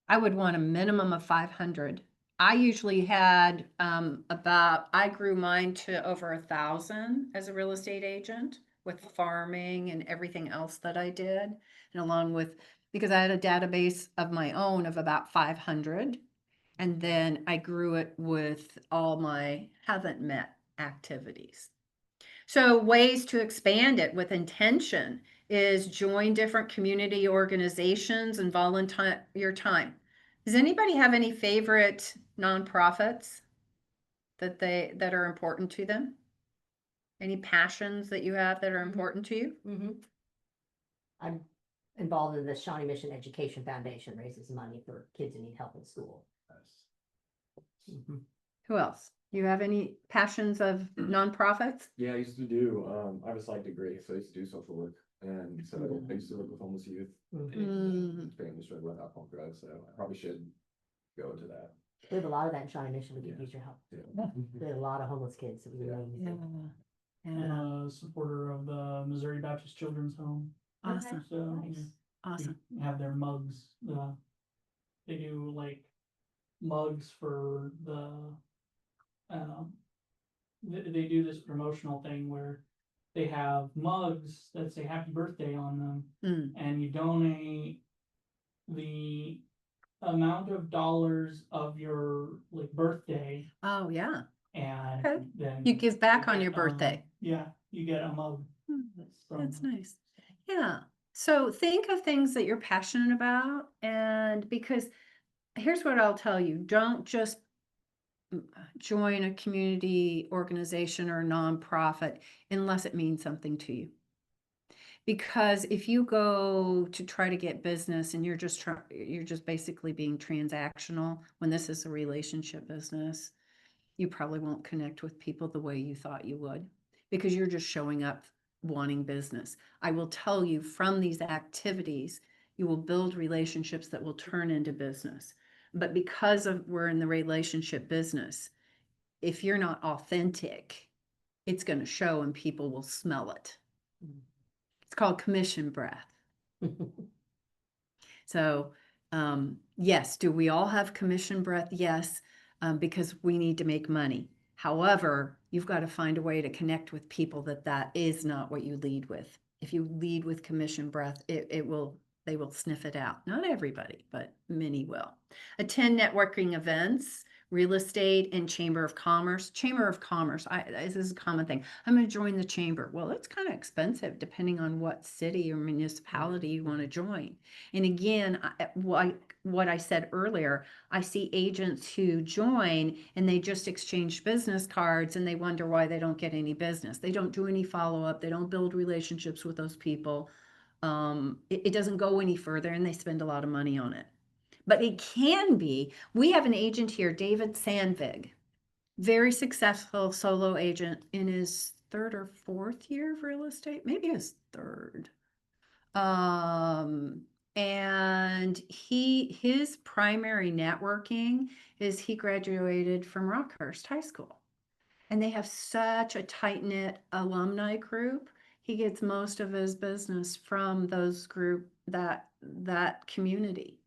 [SPEAKER 1] I would want a minimum of 500. I usually had I grew mine to over 1,000 as a real estate agent with farming and everything else that I did. And along with, because I had a database of my own of about 500. And then I grew it with all my haven't met activities. So ways to expand it with intention is join different community organizations and volunteer your time. Does anybody have any favorite nonprofits that are important to them? Any passions that you have that are important to you?
[SPEAKER 3] Mm-hmm. I'm involved in the Shawnee Mission Education Foundation, raises money for kids who need help in school.
[SPEAKER 8] Nice.
[SPEAKER 1] Who else? You have any passions of nonprofits?
[SPEAKER 2] Yeah, I used to do, I have a psych degree, so I used to do social work, and so I used to work with homeless youth. And families struggling with alcohol and drugs, so I probably should go into that.
[SPEAKER 3] We have a lot of that in Shawnee Mission. We could use your help.
[SPEAKER 2] Yeah.
[SPEAKER 3] We have a lot of homeless kids. That we
[SPEAKER 2] Yeah.
[SPEAKER 3] really
[SPEAKER 6] I'm a supporter of the Missouri Baptist Children's Home.
[SPEAKER 1] Awesome,
[SPEAKER 6] So
[SPEAKER 3] Nice.
[SPEAKER 6] we
[SPEAKER 1] awesome.
[SPEAKER 6] have their mugs. They do like mugs for the. They do this promotional thing where they have mugs that say happy birthday on them,
[SPEAKER 1] Mm.
[SPEAKER 6] and you donate the amount of dollars of your like birthday,
[SPEAKER 1] Oh, yeah.
[SPEAKER 6] and
[SPEAKER 1] Okay.
[SPEAKER 6] then
[SPEAKER 1] You give back on
[SPEAKER 6] get,
[SPEAKER 1] your birthday.
[SPEAKER 6] Yeah, you get a mug.
[SPEAKER 1] That's
[SPEAKER 6] from-
[SPEAKER 1] nice. Yeah. So think of things that you're passionate about, and because here's what I'll tell you, don't just join a community organization or a nonprofit unless it means something to you. Because if you go to try to get business and you're just basically being transactional, when this is a relationship business, you probably won't connect with people the way you thought you would, because you're just showing up wanting business. I will tell you, from these activities, you will build relationships that will turn into business. But because of we're in the relationship business, if you're not authentic, it's going to show and people will smell it. It's called commission breath. So, yes, do we all have commission breath? Yes, because we need to make money. However, you've got to find a way to connect with people that is not what you lead with. If you lead with commission breath, they will sniff it out. Not everybody, but many will. Attend networking events, real estate and chamber of commerce. Chamber of commerce, this is a common thing. I'm going to join the chamber. Well, it's kind of expensive depending on what city or municipality you want to join. And again, what I said earlier, I see agents who join and they just exchange business cards and they wonder why they don't get any business. They don't do any follow-up. They don't build relationships with those people. It doesn't go any further, and they spend a lot of money on it. But it can be. We have an agent here, David Sandvig, very successful solo agent in his 3rd or 4th year of real estate, maybe his 3rd. And his primary networking is he graduated from Rockhurst High School, and they have such a tight-knit alumni group. He gets most of his business from those that community.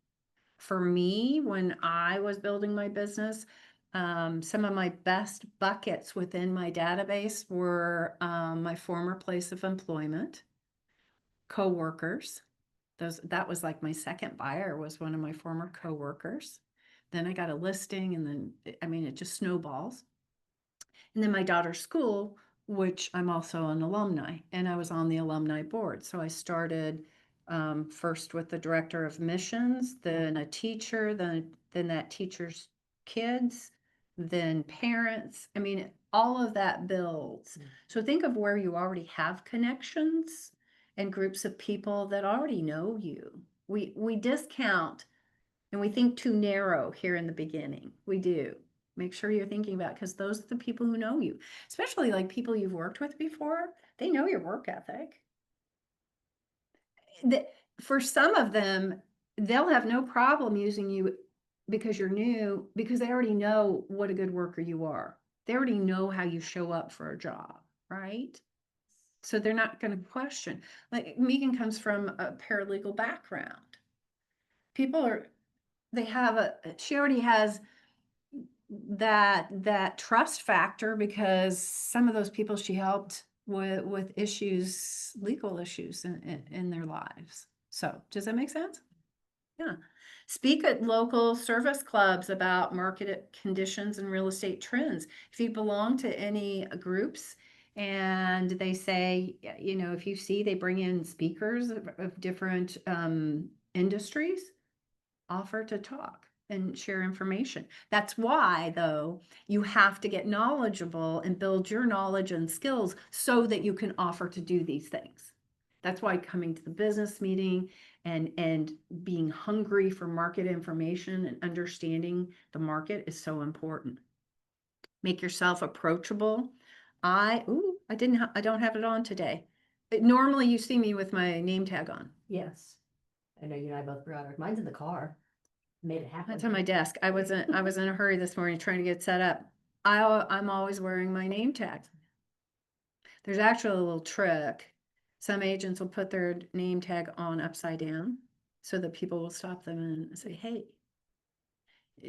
[SPEAKER 1] For me, when I was building my business, some of my best buckets within my database were my former place of employment, coworkers. That was like my second buyer was one of my former coworkers. Then I got a listing, and then, I mean, it just snowballs. And then my daughter's school, which I'm also an alumni, and I was on the alumni board. So I started first with the director of missions, then a teacher, then that teacher's kids, then parents. I mean, all of that builds. So think of where you already have connections and groups of people that already know you. We discount and we think too narrow here in the beginning. We do. Make sure you're thinking about, because those are the people who know you, especially like people you've worked with before. They know your work ethic. For some of them, they'll have no problem using you because you're new, because they already know what a good worker you are. They already know how you show up for a job, right? So they're not going to question. Like Megan comes from a paralegal background. She already has that trust factor, because some of those people she helped with issues, legal issues in their lives. So does that make sense? Yeah. Speak at local service clubs about market conditions and real estate trends. If you belong to any groups and they say, if you see they bring in speakers of different industries, offer to talk and share information. That's why, though, you have to get knowledgeable and build your knowledge and skills so that you can offer to do these things. That's why coming to the business meeting and being hungry for market information and understanding the market is so important. make yourself approachable. I don't have it on today. Normally you see me with my name tag on.
[SPEAKER 3] Yes. I know you and I both forgot ours. Mine's in the car. Made it happen.
[SPEAKER 1] That's on my desk. I was in a hurry this morning trying to get set up. I'm always wearing my name tag. There's actually a little trick. Some agents will put their name tag on upside down so that people will stop them and say, hey,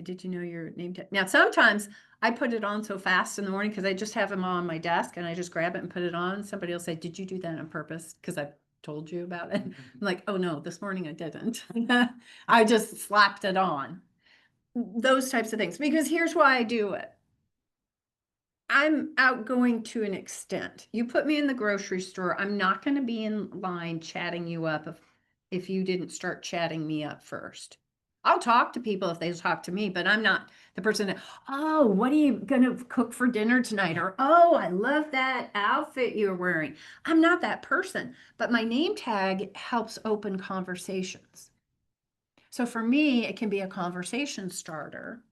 [SPEAKER 1] did you know your name tag? Now, sometimes I put it on so fast in the morning because I just have them on my desk and I just grab it and put it on. Somebody will say, did you do that on purpose? Because I've told you about it. I'm like, oh no, this morning I didn't. I just slapped it on. Those types of things. Because here's why I do it. I'm outgoing to an extent. You put me in the grocery store, I'm not going to be in line chatting you up if you didn't start chatting me up first. I'll talk to people if they talk to me, but I'm not the person that, oh, what are you going to cook for dinner tonight? Or, oh, I love that outfit you're wearing. I'm not that person, but my name tag helps open conversations. So for me, it can be a conversation starter.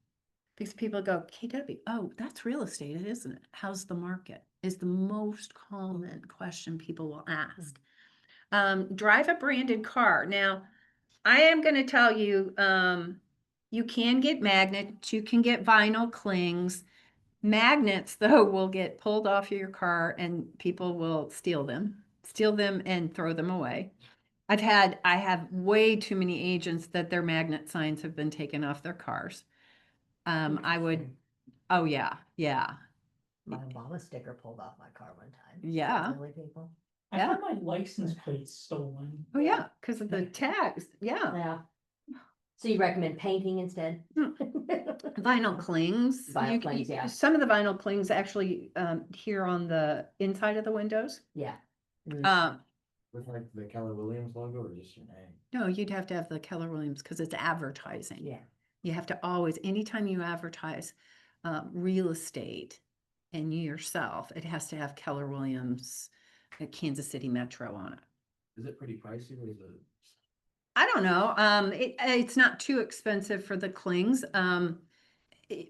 [SPEAKER 1] Because people go, KW, oh, that's real estate, isn't it? How's the market? Is the most common question people will ask. Drive a branded car. Now, I am going to tell you, you can get magnets, you can get vinyl clings. Magnets, though, will get pulled off your car and people will steal them and throw them away. I have way too many agents that their magnet signs have been taken off their cars. Oh yeah.
[SPEAKER 3] My Obama sticker pulled off my car one time.
[SPEAKER 1] Yeah.
[SPEAKER 3] Silly people.
[SPEAKER 6] I had my license plates stolen.
[SPEAKER 1] Oh yeah, because of the tags. Yeah.
[SPEAKER 3] Yeah. So you recommend painting instead?
[SPEAKER 1] Vinyl clings.
[SPEAKER 3] Vinyl clings, yeah.
[SPEAKER 1] Some of the vinyl clings actually here on the inside of the windows.
[SPEAKER 3] Yeah.
[SPEAKER 8] With like the Keller Williams logo or just your name?
[SPEAKER 1] No, you'd have to have the Keller Williams because it's advertising.
[SPEAKER 3] Yeah.
[SPEAKER 1] You have to always, anytime you advertise real estate and you yourself, it has to have Keller Williams, Kansas City Metro on it.
[SPEAKER 8] Is it pretty pricey or is it?
[SPEAKER 1] I don't know. It's not too expensive for the clings.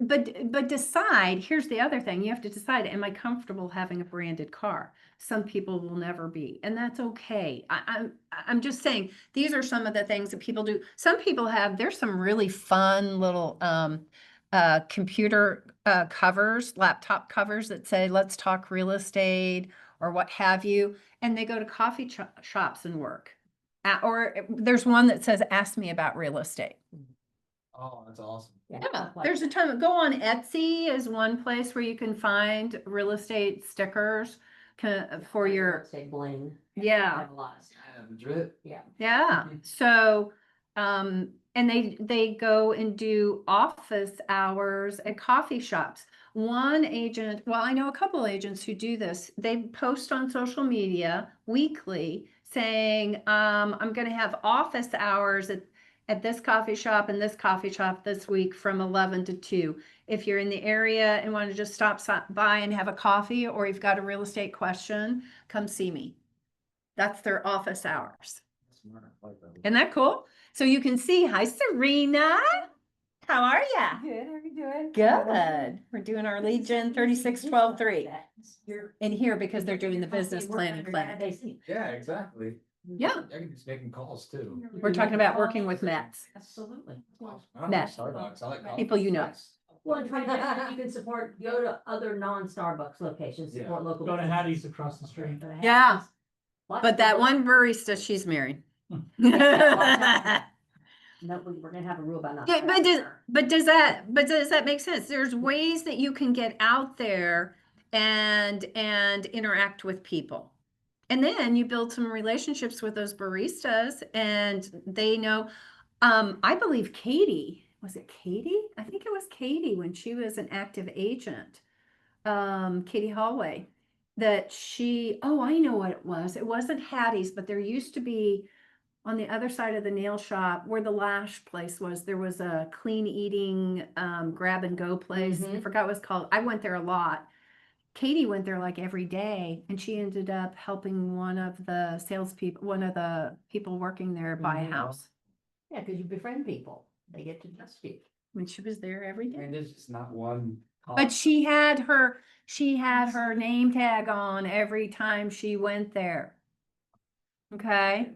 [SPEAKER 1] But decide, here's the other thing, you have to decide, am I comfortable having a branded car? Some people will never be, and that's okay. I'm just saying, these are some of the things that people do. Some people there's some really fun little computer covers, laptop covers that say, let's talk real estate or what have you. And they go to coffee shops and work. Or there's one that says, ask me about real estate.
[SPEAKER 8] Oh, that's awesome.
[SPEAKER 1] Yeah, there's a ton. Go on Etsy is one place where you can find real estate stickers for your
[SPEAKER 3] estate bling. I
[SPEAKER 1] yeah.
[SPEAKER 3] have a lot of stuff.
[SPEAKER 8] Drip.
[SPEAKER 3] Yeah.
[SPEAKER 1] Yeah. So and they go and do office hours at coffee shops. One agent, well, I know a couple agents who do this. They post on social media weekly saying, I'm going to have office hours at this coffee shop and this coffee shop this week from 11 to 2. If you're in the area and want to just stop by and have a coffee, or you've got a real estate question, come see me. That's their office hours.
[SPEAKER 8] Smart. I like that.
[SPEAKER 1] Isn't that cool? So you can see, hi, Serena. How are ya?
[SPEAKER 7] Good, how are you doing?
[SPEAKER 1] Good. We're doing our Legion 3612-3 in here because they're doing the business planning clinic.
[SPEAKER 8] Yeah, exactly.
[SPEAKER 1] Yeah.
[SPEAKER 8] I can just making calls too.
[SPEAKER 1] We're talking about working with Mets.
[SPEAKER 3] Absolutely.
[SPEAKER 8] I don't
[SPEAKER 1] Mets.
[SPEAKER 8] like Starbucks. I like coffee.
[SPEAKER 1] People you know.
[SPEAKER 3] Well, and try to- you can support, go to other non-Starbucks locations, support local.
[SPEAKER 6] Go to
[SPEAKER 3] businesses.
[SPEAKER 6] Hattie's across the street.
[SPEAKER 3] Go to
[SPEAKER 1] Yeah.
[SPEAKER 3] Hattie's. Lots
[SPEAKER 1] But
[SPEAKER 3] of
[SPEAKER 1] that
[SPEAKER 3] people-
[SPEAKER 1] one barista, she's married.
[SPEAKER 3] No, we're gonna have a rule about not.
[SPEAKER 1] Yeah, but does that make sense? There's ways that you can get out there and interact with people. And then you build some relationships with those baristas and they know, I believe Katie, was it Katie? I think it was Katie when she was an active agent. Katie Hallway, that I know what it was. It wasn't Hattie's, but there used to be on the other side of the nail shop where the lash place was, there was a clean eating grab and go place. I forgot what it's called. I went there a lot. Katie went there like every day and she ended up helping one of the salespeople, one of the people working there buy a house.
[SPEAKER 3] Yeah, because you befriend people, they get to trust you.
[SPEAKER 1] When she was there every day.
[SPEAKER 8] And there's just not one
[SPEAKER 1] But she had her name tag on every time she went there. Okay?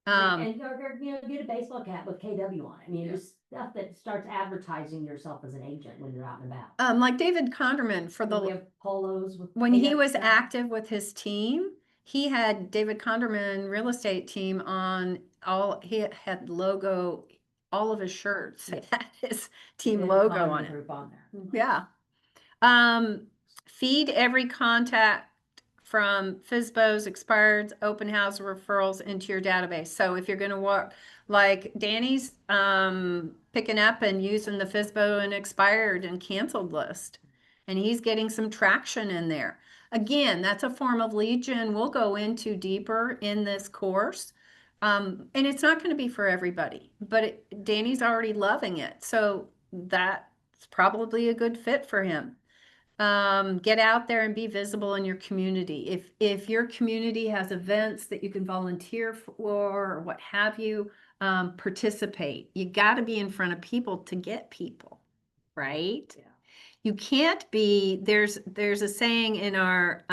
[SPEAKER 3] And get a baseball cap with KW on it. I mean, just stuff that starts advertising yourself as an agent when you're out and about.
[SPEAKER 1] Like David Conderman for
[SPEAKER 3] We
[SPEAKER 1] the,
[SPEAKER 3] have polos with.
[SPEAKER 1] when he
[SPEAKER 3] KW
[SPEAKER 1] was
[SPEAKER 3] stuff.
[SPEAKER 1] active with his team, he had David Conderman real estate team on he had logo, all of his shirts
[SPEAKER 3] Yeah.
[SPEAKER 1] had his team
[SPEAKER 3] David
[SPEAKER 1] logo
[SPEAKER 3] Conderman
[SPEAKER 1] on it.
[SPEAKER 3] Group on there.
[SPEAKER 1] Yeah. Feed every contact from FSBOs, expireds, open house referrals into your database. So if you're gonna work, like Danny's, picking up and using the FSBO and expired and canceled list. And he's getting some traction in there. Again, that's a form of lead gen we'll go into deeper in this course. And it's not gonna be for everybody, but Danny's already loving it. So that's probably a good fit for him. Get out there and be visible in your community. If your community has events that you can volunteer for or what have you, participate. You got to be in front of people to get people, right?
[SPEAKER 3] Yeah.
[SPEAKER 1] You can't be, there's a saying in our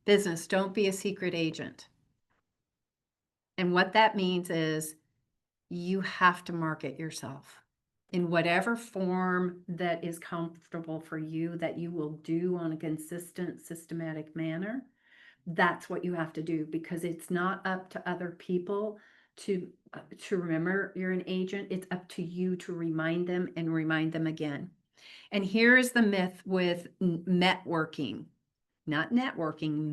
[SPEAKER 1] business, don't be a secret agent. And what that means is you have to market yourself in whatever form that is comfortable for you, that you will do on a consistent, systematic manner. That's what you have to do, because it's not up to other people to remember you're an agent. It's up to you to remind them and remind them again. And here is the myth with networking, not networking,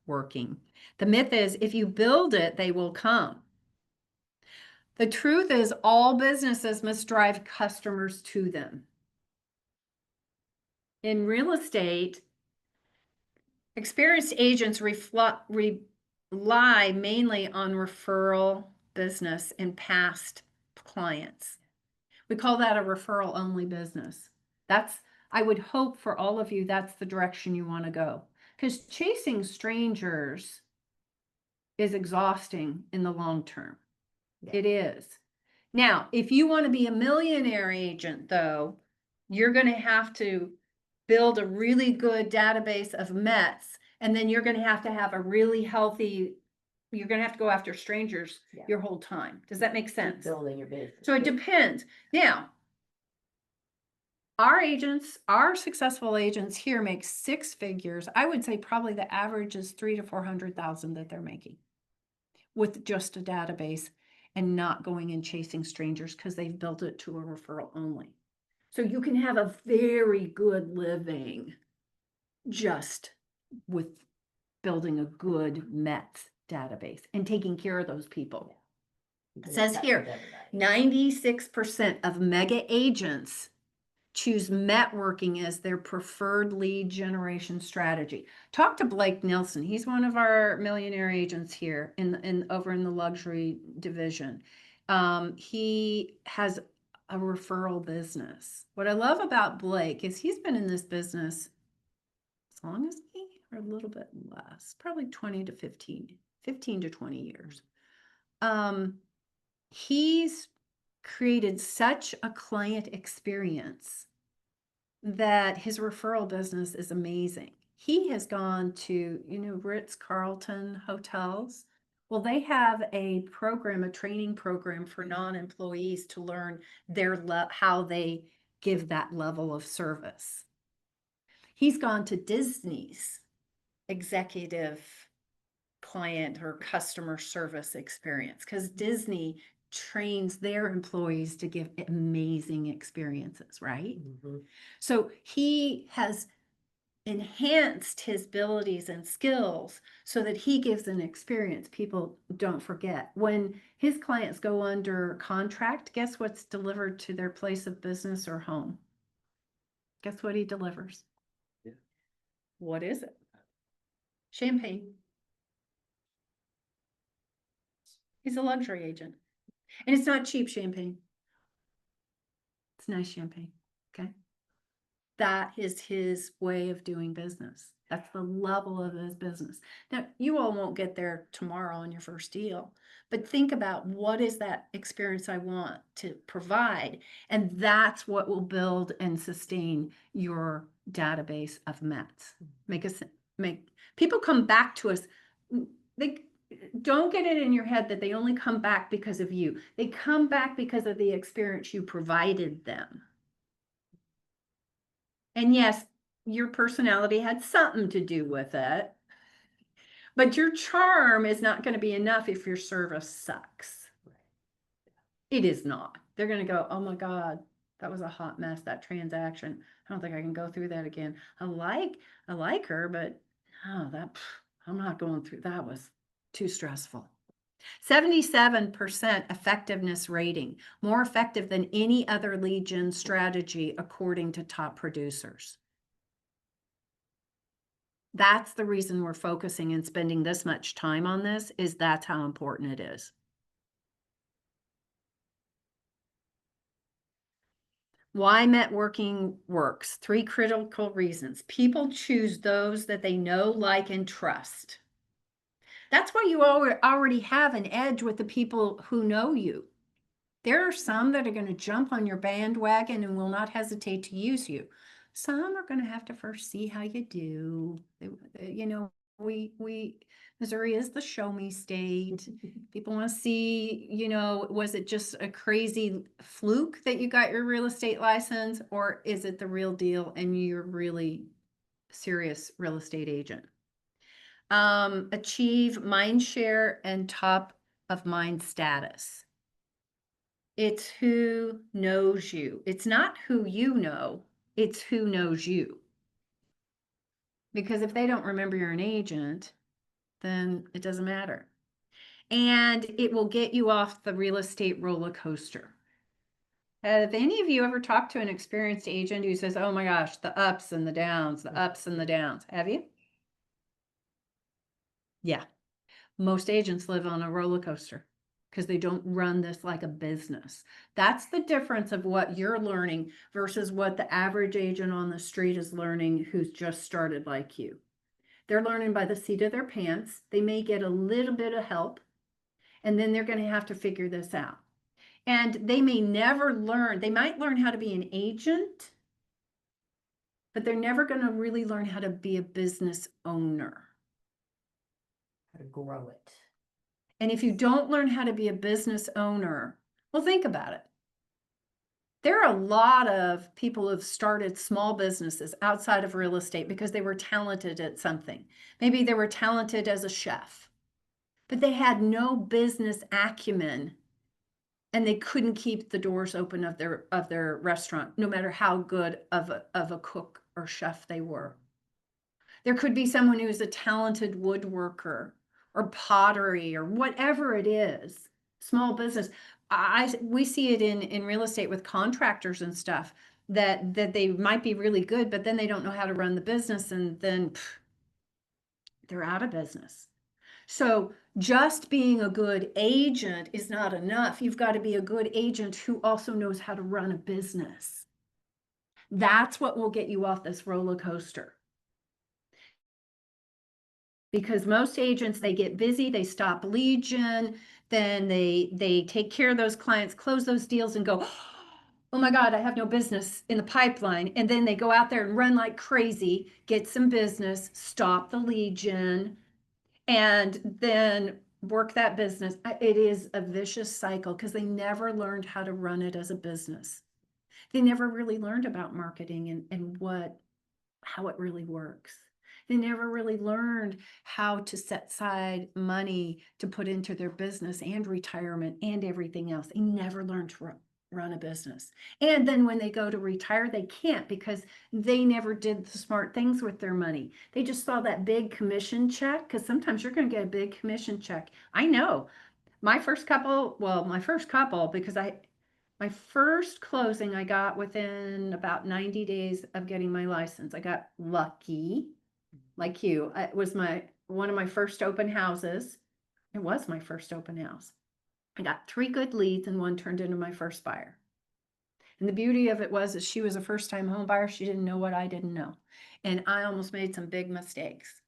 [SPEAKER 1] metworking. The myth is if you build it, they will come. The truth is all businesses must drive customers to them. In real estate, experienced agents rely mainly on referral business and past clients. We call that a referral only business. I would hope for all of you, that's the direction you want to go. Because chasing strangers is exhausting in the long term. It is. Now, if you want to be a millionaire agent, though, you're going to have to build a really good database of Mets, and then you're going to have a really healthy, you're going to have to go after strangers your whole time. Does that make sense?
[SPEAKER 3] Building your business.
[SPEAKER 1] So it depends. Now, our successful agents here make six figures. I would say probably the average is $300,000 to $400,000 that they're making with just a database and not going and chasing strangers because they've built it to a referral only. So you can have a very good living just with building a good Mets database and taking care of those people. It says here, 96% of mega agents choose networking as their preferred lead generation strategy. Talk to Blake Nelson. He's one of our millionaire agents here over in the luxury division. He has a referral business. What I love about Blake is he's been in this business as long as me, or a little bit less, probably 15 to 20 years. He's created such a client experience that his referral business is amazing. He has gone to, Ritz-Carlton hotels. Well, they have a training program for non-employees to learn how they give that level of service. He's gone to Disney's executive client or customer service experience because Disney trains their employees to give amazing experiences, right?
[SPEAKER 3] Mm-hmm.
[SPEAKER 1] So he has enhanced his abilities and skills so that he gives an experience people don't forget. When his clients go under contract, guess what's delivered to their place of business or home? Guess what he delivers?
[SPEAKER 2] Yeah.
[SPEAKER 1] What is it? Champagne. He's a luxury agent. And it's not cheap champagne. It's nice champagne, okay? That is his way of doing business. That's the level of his business. Now, you all won't get there tomorrow on your first deal, but think about what is that experience I want to provide. And that's what will build and sustain your database of Mets. Make people come back to us. They don't get it in your head that they only come back because of you. They come back because of the experience you provided them. And yes, your personality had something to do with it, but your charm is not going to be enough if your service sucks. It is not. They're going to go, oh my God, that was a hot mess, that transaction. I don't think I can go through that again. I like her, but I'm not going through, that was too stressful. 77% effectiveness rating, more effective than any other lead gen strategy according to top producers. That's the reason we're focusing and spending this much time on this, is that's how important it is. Why networking works. 3 critical reasons. People choose those that they know, like, and trust. That's why you already have an edge with the people who know you. There are some that are going to jump on your bandwagon and will not hesitate to use you. Some are going to have to first see how you do. You know, Missouri is the show me state. People want to see, you know, was it just a crazy fluke that you got your real estate license, or is it the real deal and you're really serious real estate agent? Achieve mind share and top of mind status. It's who knows you. It's not who you know, it's who knows you. Because if they don't remember you're an agent, then it doesn't matter. And it will get you off the real estate roller coaster. Have any of you ever talked to an experienced agent who says, oh my gosh, the ups and the downs, the ups and the downs? Have you? Yeah. Most agents live on a roller coaster because they don't run this like a business. That's the difference of what you're learning versus what the average agent on the street is learning who's just started like you. They're learning by the seat of their pants. They may get a little bit of help, and then they're going to have to figure this out. And they may never learn. They might learn how to be an agent, but they're never going to really learn how to be a business owner.
[SPEAKER 3] How to grow it.
[SPEAKER 1] And if you don't learn how to be a business owner, well, think about it. There are a lot of people who have started small businesses outside of real estate because they were talented at something. Maybe they were talented as a chef, but they had no business acumen and they couldn't keep the doors open of their restaurant, no matter how good of a cook or chef they were. There could be someone who's a talented woodworker or pottery or whatever it is, small business. We see it in real estate with contractors and stuff that they might be really good, but then they don't know how to run the business, and then they're out of business. So just being a good agent is not enough. You've got to be a good agent who also knows how to run a business. That's what will get you off this roller coaster. Because most agents, they get busy, they stop lead gen, then they take care of those clients, close those deals and go, oh my God, I have no business in the pipeline. And then they go out there and run like crazy, get some business, stop the lead gen, and then work that business. It is a vicious cycle because they never learned how to run it as a business. They never really learned about marketing and how it really works. They never really learned how to set aside money to put into their business and retirement and everything else. They never learned to run a business. And then when they go to retire, they can't because they never did the smart things with their money. They just saw that big commission check, because sometimes you're going to get a big commission check. I know my first couple, because my first closing I got within about 90 days of getting my license. I got lucky. Like you, it was one of my first open houses. It was my first open house. I got 3 good leads and one turned into my first buyer. And the beauty of it was that she was a first time home buyer. She didn't know what I didn't know. And I almost made some big mistakes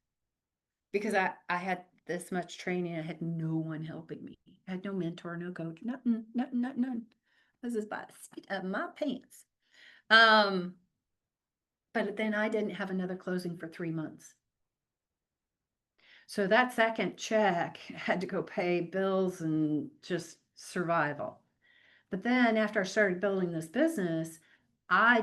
[SPEAKER 1] because I had this much training. I had no one helping me. I had no mentor, no coach, nothing, nothing, nothing, none. This is by the seat of my pants. But then I didn't have another closing for 3 months. So that second check had to go pay bills and just survival. But then after I started building this business, I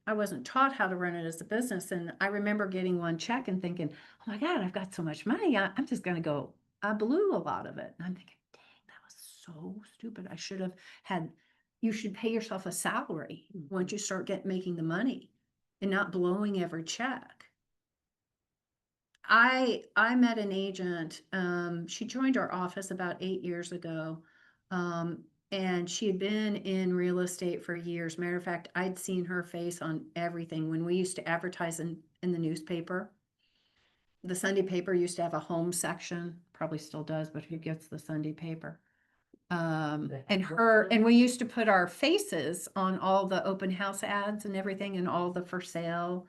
[SPEAKER 1] wasn't taught how to run it as a business. And I remember getting one check and thinking, oh my God, I've got so much money. I'm just going to go. I blew a lot of it. And I'm thinking, dang, that was so stupid. I should have had, you should pay yourself a salary once you start making the money and not blowing every check. I met an agent. She joined our office about 8 years ago. And she had been in real estate for years. Matter of fact, I'd seen her face on everything. When we used to advertise in the newspaper, the Sunday paper used to have a home section, probably still does, but who gets the Sunday paper? And we used to put our faces on all the open house ads and everything and all the for sale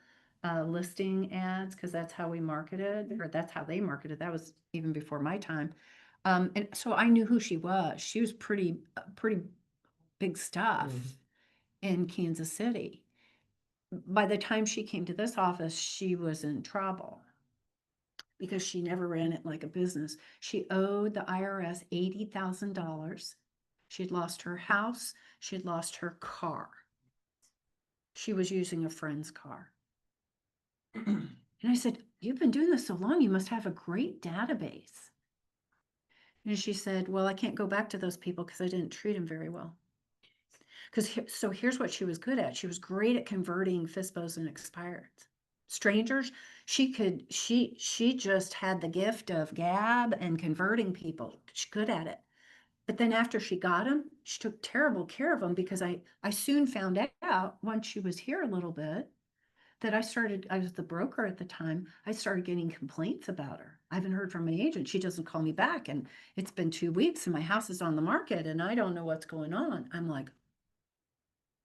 [SPEAKER 1] listing ads, because that's how we marketed, or that's how they marketed. That was even before my time. And so I knew who she was. She was pretty big stuff in Kansas City. By the time she came to this office, she was in trouble because she never ran it like a business. She owed the IRS $80,000. She had lost her house. She had lost her car. She was using a friend's car. And I said, you've been doing this so long, you must have a great database. And she said, well, I can't go back to those people because I didn't treat them very well. So here's what she was good at. She was great at converting FSBOs and expireds. Strangers, she just had the gift of gab and converting people. She's good at it. But then after she got them, she took terrible care of them because I soon found out once she was here a little bit that I was the broker at the time. I started getting complaints about her. I haven't heard from an agent. She doesn't call me back. And it's been 2 weeks and my house is on the market and I don't know what's going on. I'm like,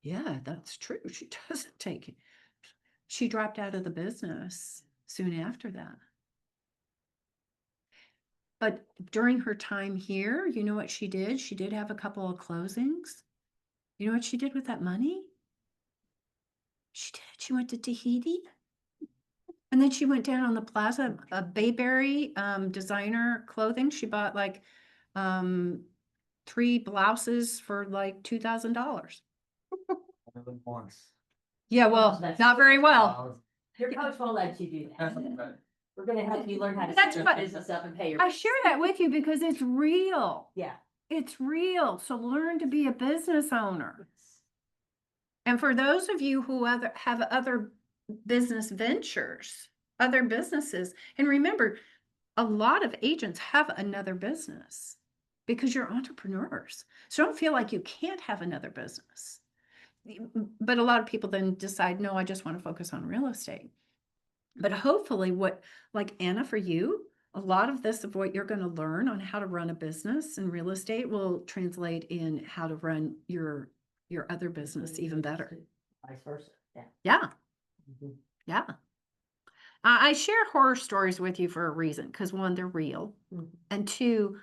[SPEAKER 1] yeah, that's true. She doesn't take it. She dropped out of the business soon after that. But during her time here, you know what she did? She did have a couple of closings. You know what she did with that money? She went to Tahiti. And then she went down on the plaza, a Bayberry designer clothing. She bought like 3 blouses for like $2,000.
[SPEAKER 8] Once.
[SPEAKER 1] Yeah, well,
[SPEAKER 3] That's-
[SPEAKER 1] not very well.
[SPEAKER 3] Your coach won't let you do that. We're gonna help you learn how to
[SPEAKER 1] That's
[SPEAKER 3] set your
[SPEAKER 1] what-
[SPEAKER 3] business up and pay your.
[SPEAKER 1] I share that with you because it's real.
[SPEAKER 3] Yeah.
[SPEAKER 1] It's real. So learn to be a business owner. And for those of you who have other business ventures, other businesses, and remember, a lot of agents have another business because you're entrepreneurs. So don't feel like you can't have another business. But a lot of people then decide, no, I just want to focus on real estate. But hopefully like Anna, for you, a lot of this of what you're going to learn on how to run a business in real estate will translate in how to run your other business even better.
[SPEAKER 3] Vice versa, yeah.
[SPEAKER 1] Yeah.
[SPEAKER 3] Mhm.
[SPEAKER 1] Yeah. I share horror stories with you for a reason, because 1, they're real.
[SPEAKER 3] Mhm.
[SPEAKER 1] And 2,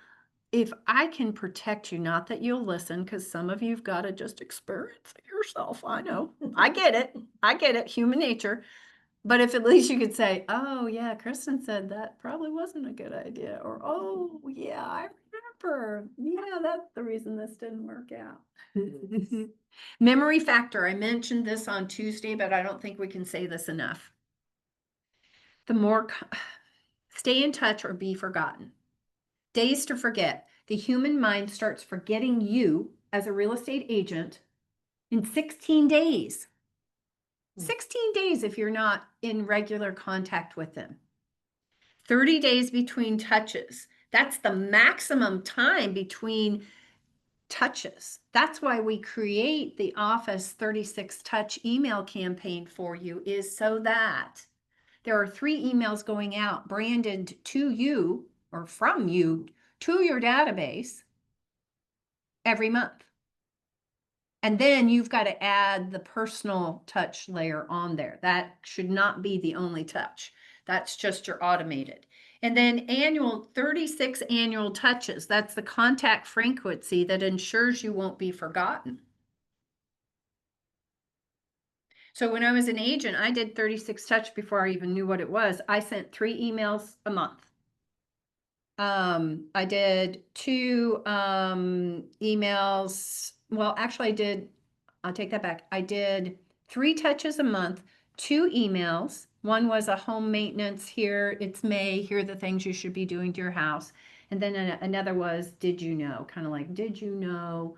[SPEAKER 1] if I can protect you, not that you'll listen, because some of you've got to just experience it yourself. I know. I get it. I get it. Human nature. But if at least you could say, oh, yeah, Kristen said that probably wasn't a good idea. Or, oh, yeah, I remember. Yeah, that's the reason this didn't work out. Memory factor. I mentioned this on Tuesday, but I don't think we can say this enough. The more stay in touch or be forgotten. Days to forget. The human mind starts forgetting you as a real estate agent in 16 days. 16 days if you're not in regular contact with them. 30 days between touches. That's the maximum time between touches. That's why we create the Office 36 Touch email campaign for you, is so that there are 3 emails going out branded to you or from you to your database every month. And then you've got to add the personal touch layer on there. That should not be the only touch. That's just your automated. And then annual, 36 annual touches. That's the contact frequency that ensures you won't be forgotten. So when I was an agent, I did 36 touch before I even knew what it was. I sent 3 emails a month. I did 2 emails. Well, actually I'll take that back. I did 3 touches a month, 2 emails. One was a home maintenance, here it's May, here are the things you should be doing to your house. And then another was, did you know, kind of like, did you know,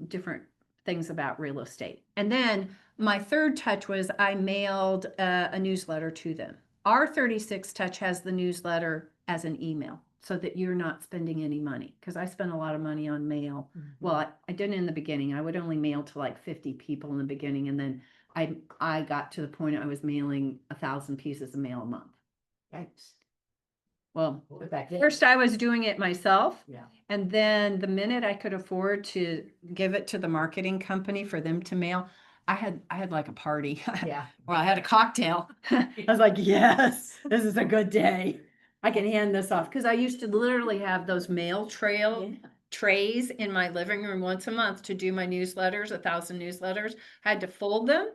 [SPEAKER 1] different things about real estate. And then my third touch was I mailed a newsletter to them. Our 36 touch has the newsletter as an email so that you're not spending any money, because I spent a lot of money on mail. Well, I didn't in the beginning. I would only mail to like 50 people in the beginning, and then I got to the point I was mailing 1,000 pieces of mail a month.
[SPEAKER 3] Thanks.
[SPEAKER 1] Well,
[SPEAKER 3] But back then-
[SPEAKER 1] first I was doing it myself.
[SPEAKER 3] Yeah.
[SPEAKER 1] And then the minute I could afford to give it to the marketing company for them to mail, I had like a party.
[SPEAKER 3] Yeah.
[SPEAKER 1] Well, I had a cocktail. I was like, yes, this is a good day. I can hand this off. Because I used to literally have those mail trail
[SPEAKER 3] Yeah.
[SPEAKER 1] trays in my living room once a month to do my newsletters, 1,000 newsletters. I had to fold them.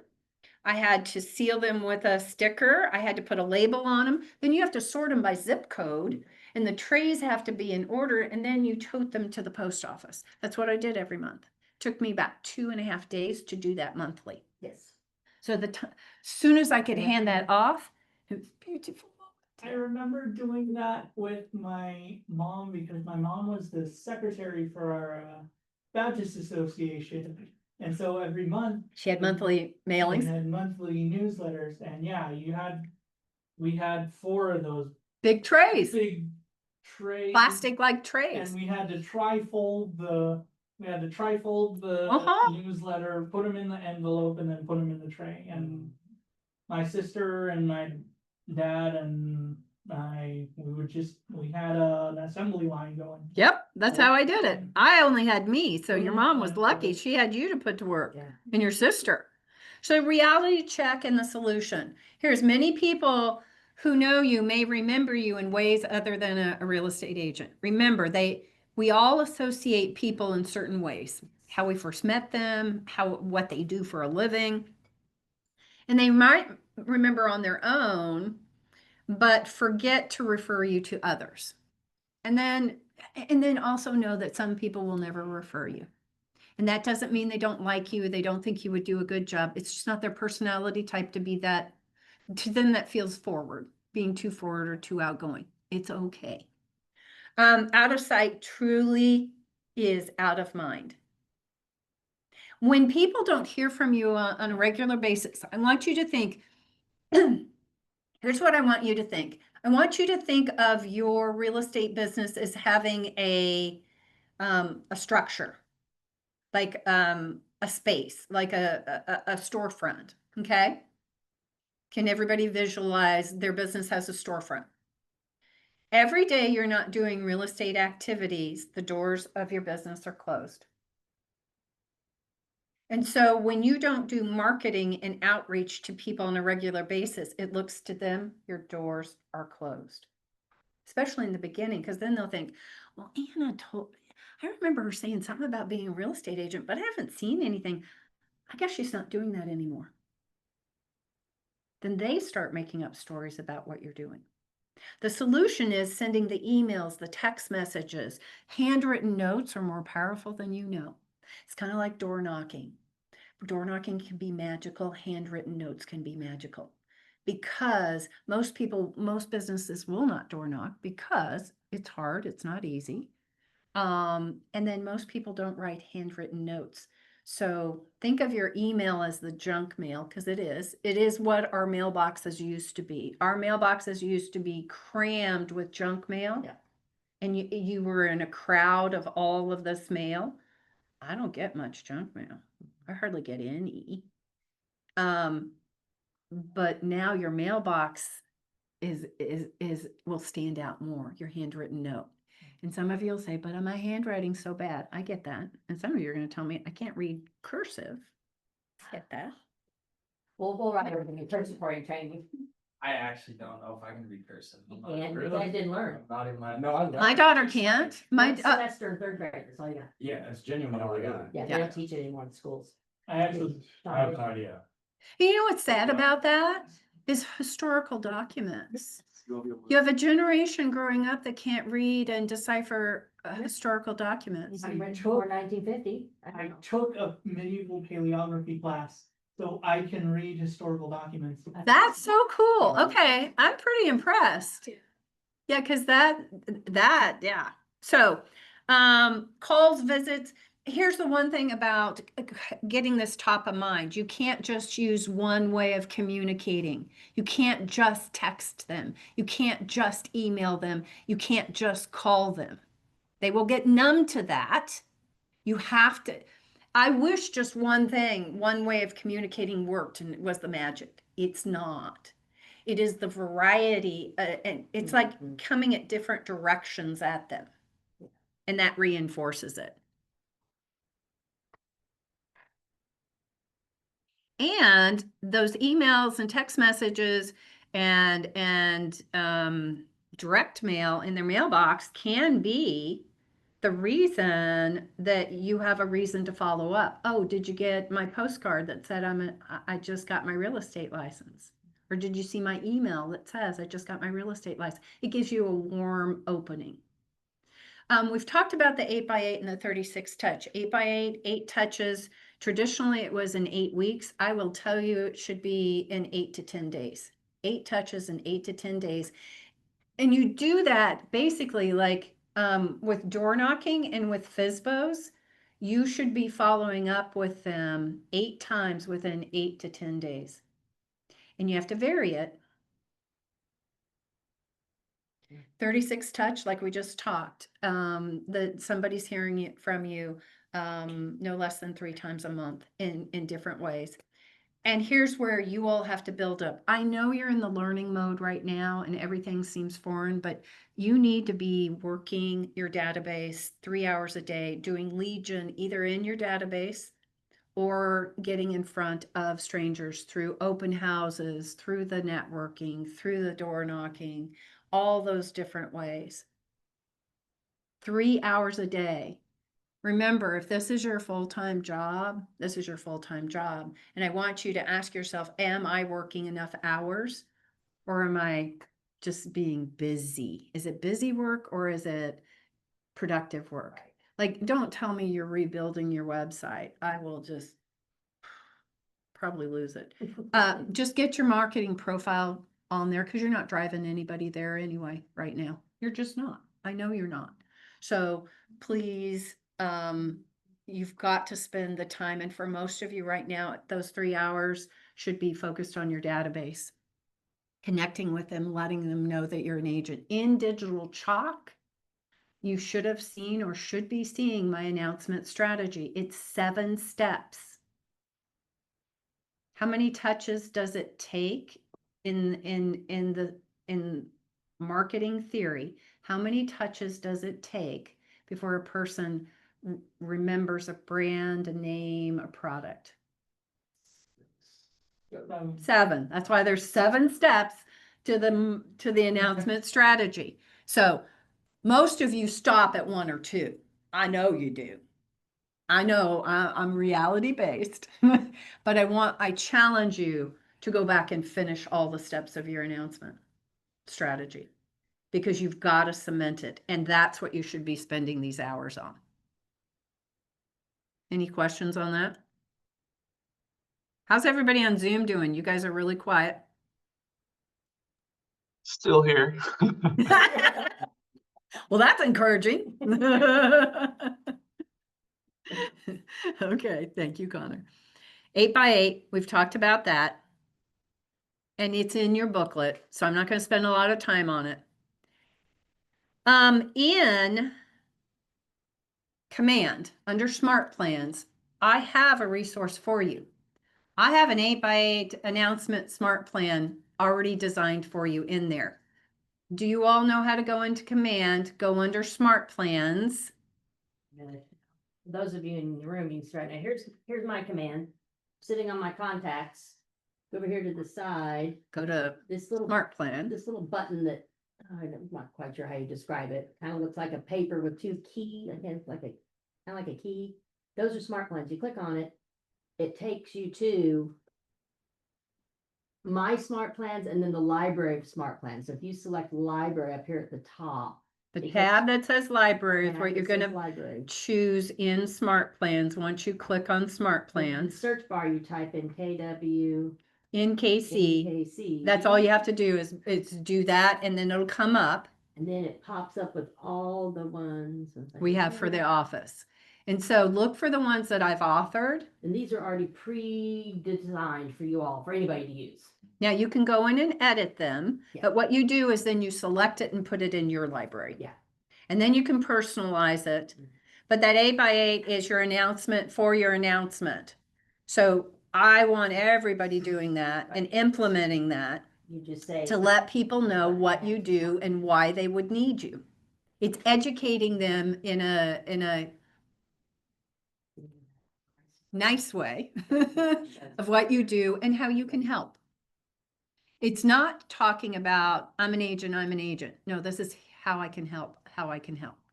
[SPEAKER 1] I had to seal them with a sticker. I had to put a label on them. Then you have to sort them by zip code, and the trays have to be in order, and then you tote them to the post office. That's what I did every month. Took me about 2.5 days to do that monthly.
[SPEAKER 3] Yes.
[SPEAKER 1] So soon as I could hand that off, it was beautiful.
[SPEAKER 6] I remember doing that with my mom because my mom was the secretary for our Baptist Association. And so every month.
[SPEAKER 1] She had monthly
[SPEAKER 6] We
[SPEAKER 1] mailings,
[SPEAKER 6] had monthly newsletters, and yeah, we had 4 of those
[SPEAKER 1] big trays,
[SPEAKER 6] big trays.
[SPEAKER 1] plastic-like trays.
[SPEAKER 6] And we had to trifold the
[SPEAKER 1] Uh-huh.
[SPEAKER 6] newsletter, put them in the envelope, and then put them in the tray. And my sister and my dad and we had an assembly line going.
[SPEAKER 1] Yep, that's how I did it. I only had me, so your mom was
[SPEAKER 6] Yeah.
[SPEAKER 1] lucky. She had you to put to work,
[SPEAKER 3] Yeah.
[SPEAKER 1] and your sister. So reality check and the solution. Here's many people who know you may remember you in ways other than a real estate agent. Remember, we all associate people in certain ways. How we first met them, what they do for a living. And they might remember on their own, but forget to refer you to others. And then also know that some people will never refer you. And that doesn't mean they don't like you, they don't think you would do a good job. It's just not their personality type to be that, to them that feels forward, being too forward or too outgoing. It's okay. Out of sight truly is out of mind. When people don't hear from you on a regular basis, I want you to think, here's what I want you to think. I want you to think of your real estate business as having a structure, like a space, like a storefront. Okay. Can everybody visualize their business has a storefront? Every day you're not doing real estate activities, the doors of your business are closed. And so when you don't do marketing and outreach to people on a regular basis, it looks to them, your doors are closed. Especially in the beginning, because then they'll think, well, I remember her saying something about being a real estate agent, but I haven't seen anything. I guess she's not doing that anymore. Then they start making up stories about what you're doing. The solution is sending the emails, the text messages. Handwritten notes are more powerful than you know. It's kind of like door knocking. Door knocking can be magical. Handwritten notes can be magical. Because most businesses will not door knock because it's hard, it's not easy. And then most people don't write handwritten notes. So think of your email as the junk mail, because it is what our mailboxes used to be. Our mailboxes used to be crammed with junk mail.
[SPEAKER 3] Yeah.
[SPEAKER 1] And you were in a crowd of all of this mail. I don't get much junk mail. I hardly get any. But now your mailbox will stand out more, your handwritten note. And some of you will say, but my handwriting's so bad. I get that. And some of you are going to tell me I can't read cursive. I get that.
[SPEAKER 3] We'll write everything in cursive for you, training.
[SPEAKER 8] I actually don't know if I can read cursive. I'm not-
[SPEAKER 3] And you guys didn't learn.
[SPEAKER 8] I'm not in my, no, I.
[SPEAKER 1] My daughter can't. My,
[SPEAKER 3] One semester in third grade, that's all you got.
[SPEAKER 8] Yeah, it's genuinely all I got.
[SPEAKER 3] Yeah, they
[SPEAKER 1] Yeah.
[SPEAKER 3] don't teach it anymore in schools.
[SPEAKER 6] I actually,
[SPEAKER 8] I have no idea.
[SPEAKER 1] you know what's sad about that is historical documents. You have a generation growing up that can't read and decipher historical documents.
[SPEAKER 3] I read before 1950.
[SPEAKER 6] I took a medieval paleography class, so I can read historical documents.
[SPEAKER 1] That's so cool. Okay, I'm pretty impressed. Yeah, because yeah. So, calls, visits. Here's the one thing about getting this top of mind. You can't just use one way of communicating. You can't just text them. You can't just email them. You can't just call them. They will get numb to that. You have to. I wish just one way of communicating worked and it was the magic. It's not. It is the variety, and it's like coming at different directions at them. And that reinforces it. And those emails and text messages and direct mail in their mailbox can be the reason that you have a reason to follow up. Oh, did you get my postcard that said I just got my real estate license? Or did you see my email that says I just got my real estate license? It gives you a warm opening. We've talked about the 8x8 and the 36 touch. 8x8, 8 touches. Traditionally, it was in 8 weeks. I will tell you it should be in 8 to 10 days. 8 touches in 8 to 10 days. And you do that basically like with door knocking and with FSBOs, you should be following up with them 8 times within 8 to 10 days. And you have to vary it. 36 touch, like we just talked, that somebody's hearing it from you no less than 3 times a month in different ways. And here's where you all have to build up. I know you're in the learning mode right now and everything seems foreign, but you need to be working your database 3 hours a day, doing Legion either in your database or getting in front of strangers through open houses, through the networking, through the door knocking, all those different ways. 3 hours a day. Remember, if this is your full-time job, this is your full-time job. And I want you to ask yourself, am I working enough hours or am I just being busy? Is it busy work or is it productive work? Like, don't tell me you're rebuilding your website. I will just probably lose it. Just get your marketing profile on there because you're not driving anybody there anyway right now. You're just not. I know you're not. So please, you've got to spend the time. And for most of you right now, those 3 hours should be focused on your database, connecting with them, letting them know that you're an agent. In Digital Chalk, you should have seen or should be seeing my announcement strategy. It's 7 steps. How many touches does it take in marketing theory? How many touches does it take before a person remembers a brand, a name, a product? 7. That's why there's 7 steps to the announcement strategy. So most of you stop at 1 or 2. I know you do. I know I'm reality based, but I challenge you to go back and finish all the steps of your announcement strategy because you've got to cement it. And that's what you should be spending these hours on. Any questions on that? How's everybody on Zoom doing? You guys are really quiet.
[SPEAKER 5] Still here.
[SPEAKER 1] Well, that's encouraging. Okay, thank you, Connor. 8x8, we've talked about that. And it's in your booklet, so I'm not going to spend a lot of time on it. In Command, under Smart Plans, I have a resource for you. I have an 8x8 announcement smart plan already designed for you in there. do you all know how to go into command, go under smart plans?
[SPEAKER 3] Those of you in the room, you can start now. Here's my command. Sitting on my contacts. Go over here to the side,
[SPEAKER 1] Go to
[SPEAKER 3] this little
[SPEAKER 1] smart plan.
[SPEAKER 3] this little button that, I'm not quite sure how you describe it, kind of looks like a paper with two keys, I guess, kind of like a key. Those are smart plans. You click on it, it takes you to my smart plans and then the library of smart plans. So if you select library up here at the top.
[SPEAKER 1] The
[SPEAKER 3] it
[SPEAKER 1] tab that says library is
[SPEAKER 3] tab
[SPEAKER 1] what you're
[SPEAKER 3] that says
[SPEAKER 1] gonna
[SPEAKER 3] library.
[SPEAKER 1] choose in smart plans. Once you click on smart
[SPEAKER 3] In the
[SPEAKER 1] plans,
[SPEAKER 3] search bar, you type in KW.
[SPEAKER 1] NKC,
[SPEAKER 3] NKC.
[SPEAKER 1] that's all you have to do is do that, and then it'll come up.
[SPEAKER 3] And then it pops up with all the ones.
[SPEAKER 1] We have for the office. And so look for the ones that I've authored.
[SPEAKER 3] And these are already pre-designed for you all, for anybody to use.
[SPEAKER 1] Now you can go in and edit them,
[SPEAKER 3] Yeah.
[SPEAKER 1] but what you do is then you select it and put it in your library.
[SPEAKER 3] Yeah.
[SPEAKER 1] And then you can personalize it. But that 8x8 is your announcement for your announcement. So I want everybody doing that and implementing that
[SPEAKER 3] You just say.
[SPEAKER 1] to let people know what you do and why they would need you. It's educating them in a nice way of what you do and how you can help. It's not talking about, I'm an agent. No, this is how I can help,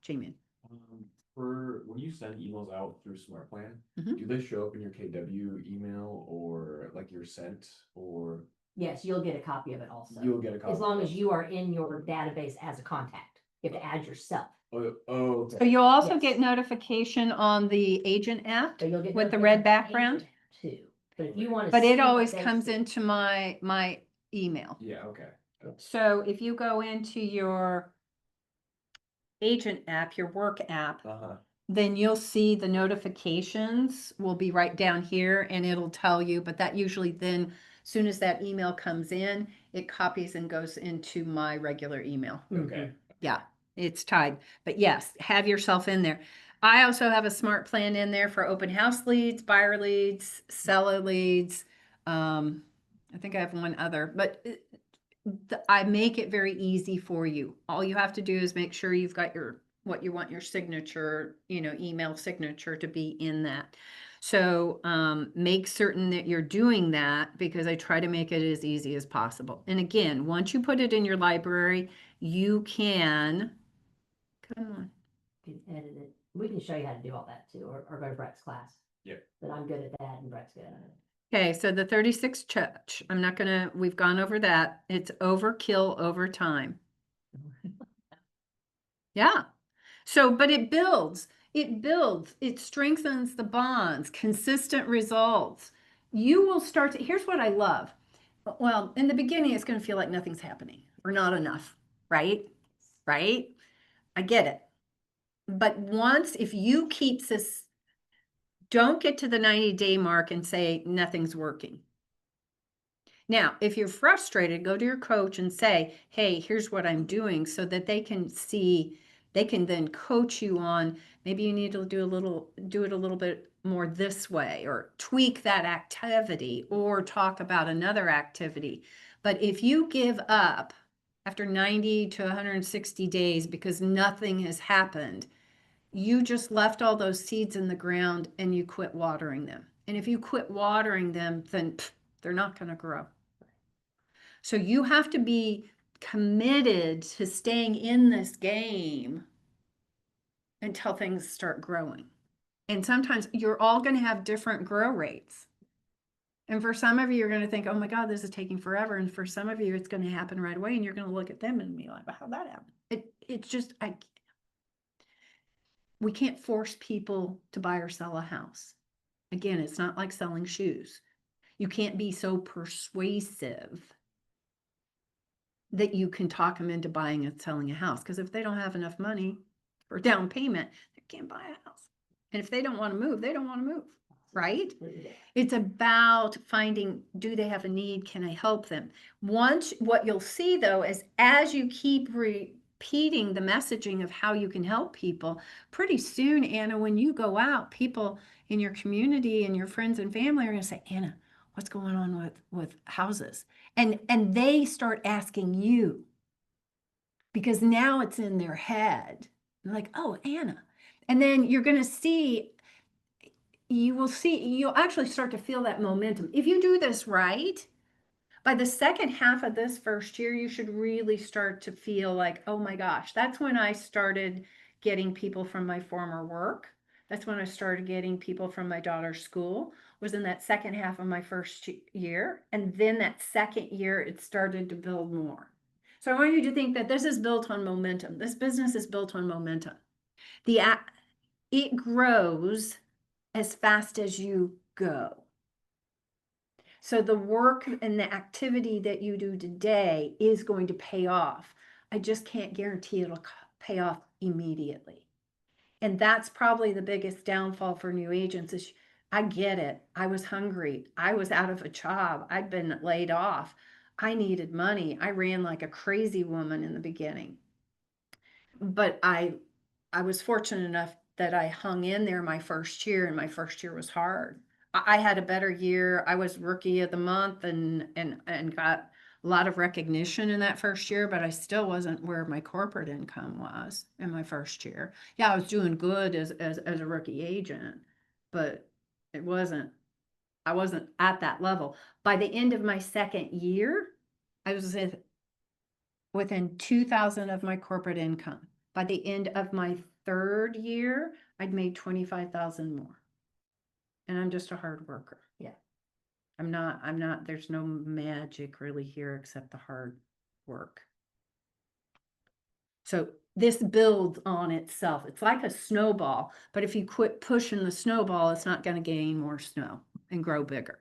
[SPEAKER 1] Jamie.
[SPEAKER 2] For when you send emails out through Smart Plan,
[SPEAKER 1] Mhm.
[SPEAKER 2] do they show up in your KW email or like your sent or
[SPEAKER 3] Yes, you'll get a copy of it also.
[SPEAKER 2] you'll get a copy?
[SPEAKER 3] As long as you are in your database as a contact. You have to add yourself.
[SPEAKER 2] Oh,
[SPEAKER 1] So
[SPEAKER 2] okay.
[SPEAKER 1] you'll also
[SPEAKER 3] Yes.
[SPEAKER 1] get notification on the agent app,
[SPEAKER 3] So you'll get
[SPEAKER 1] with the red
[SPEAKER 3] notification
[SPEAKER 1] background?
[SPEAKER 3] Too. But if you want to.
[SPEAKER 1] but it always comes into my email.
[SPEAKER 2] Yeah, okay.
[SPEAKER 1] So if you go into your agent app, your work app,
[SPEAKER 2] Uh-huh.
[SPEAKER 1] then you'll see the notifications will be right down here and it'll tell you, but that usually then, soon as that email comes in, it copies and goes into my regular email.
[SPEAKER 2] Okay.
[SPEAKER 1] Yeah, it's tied, but yes, have yourself in there. I also have a smart plan in there for open house leads, buyer leads, seller leads. I think I have one other, but I make it very easy for you. All you have to do is make sure you've got what you want your signature, email signature to be in that. So make certain that you're doing that because I try to make it as easy as possible. And again, once you put it in your library, you can, come on.
[SPEAKER 3] You can edit it. We can show you how to do all that too, or go to Brett's class.
[SPEAKER 2] Yeah.
[SPEAKER 3] But I'm good at that and Brett's good at it.
[SPEAKER 1] Okay, so the 36 church, we've gone over that. It's overkill over time. Yeah. So, but it builds, it strengthens the bonds, consistent results. You will start to, here's what I love. Well, in the beginning, it's going to feel like nothing's happening or not enough, right? Right? I get it. But if you keep this, don't get to the 90-day mark and say nothing's working. Now, if you're frustrated, go to your coach and say, hey, here's what I'm doing so that they can see, they can then coach you on, maybe you need to do it a little bit more this way, or tweak that activity, or talk about another activity. But if you give up after 90 to 160 days because nothing has happened, you just left all those seeds in the ground and you quit watering them. And if you quit watering them, then they're not going to grow. So you have to be committed to staying in this game until things start growing. And sometimes you're all going to have different grow rates. And for some of you, you're going to think, oh my God, this is taking forever. And for some of you, it's going to happen right away. And you're going to look at them and be like, well, how'd that happen? It's just, we can't force people to buy or sell a house. Again, it's not like selling shoes. You can't be so persuasive that you can talk them into buying and selling a house. Because if they don't have enough money for down payment, they can't buy a house. And if they don't want to move, they don't want to move, right? It's about finding, do they have a need? Can I help them? What you'll see though, is as you keep repeating the messaging of how you can help people, pretty soon, Anna, when you go out, people in your community and your friends and family are going to say, Anna, what's going on with houses? And they start asking you, Because now it's in their head. They're like, oh, Anna. And then you're going to see, you'll actually start to feel that momentum. If you do this right, by the second half of this first year, you should really start to feel like, oh my gosh, that's when I started getting people from my former work. That's when I started getting people from my daughter's school, was in that second half of my first year. And then that second year, it started to build more. So I want you to think that this is built on momentum. This business is built on momentum. It grows as fast as you go. So the work and the activity that you do today is going to pay off. I just can't guarantee it'll pay off immediately. And that's probably the biggest downfall for new agents is I get it. I was hungry. I was out of a job. I'd been laid off. I needed money. I ran like a crazy woman in the beginning. But I was fortunate enough that I hung in there my first year, and my first year was hard. I had a better year. I was rookie of the month and got a lot of recognition in that first year, but I still wasn't where my corporate income was in my first year. Yeah, I was doing good as a rookie agent, but I wasn't at that level. By the end of my second year, I was within 2,000 of my corporate income. By the end of my third year, I'd made 25,000 more. And I'm just a hard worker.
[SPEAKER 3] Yeah.
[SPEAKER 1] I'm not, there's no magic really here except the hard work. So this builds on itself. It's like a snowball, but if you quit pushing the snowball, it's not going to gain more snow and grow bigger.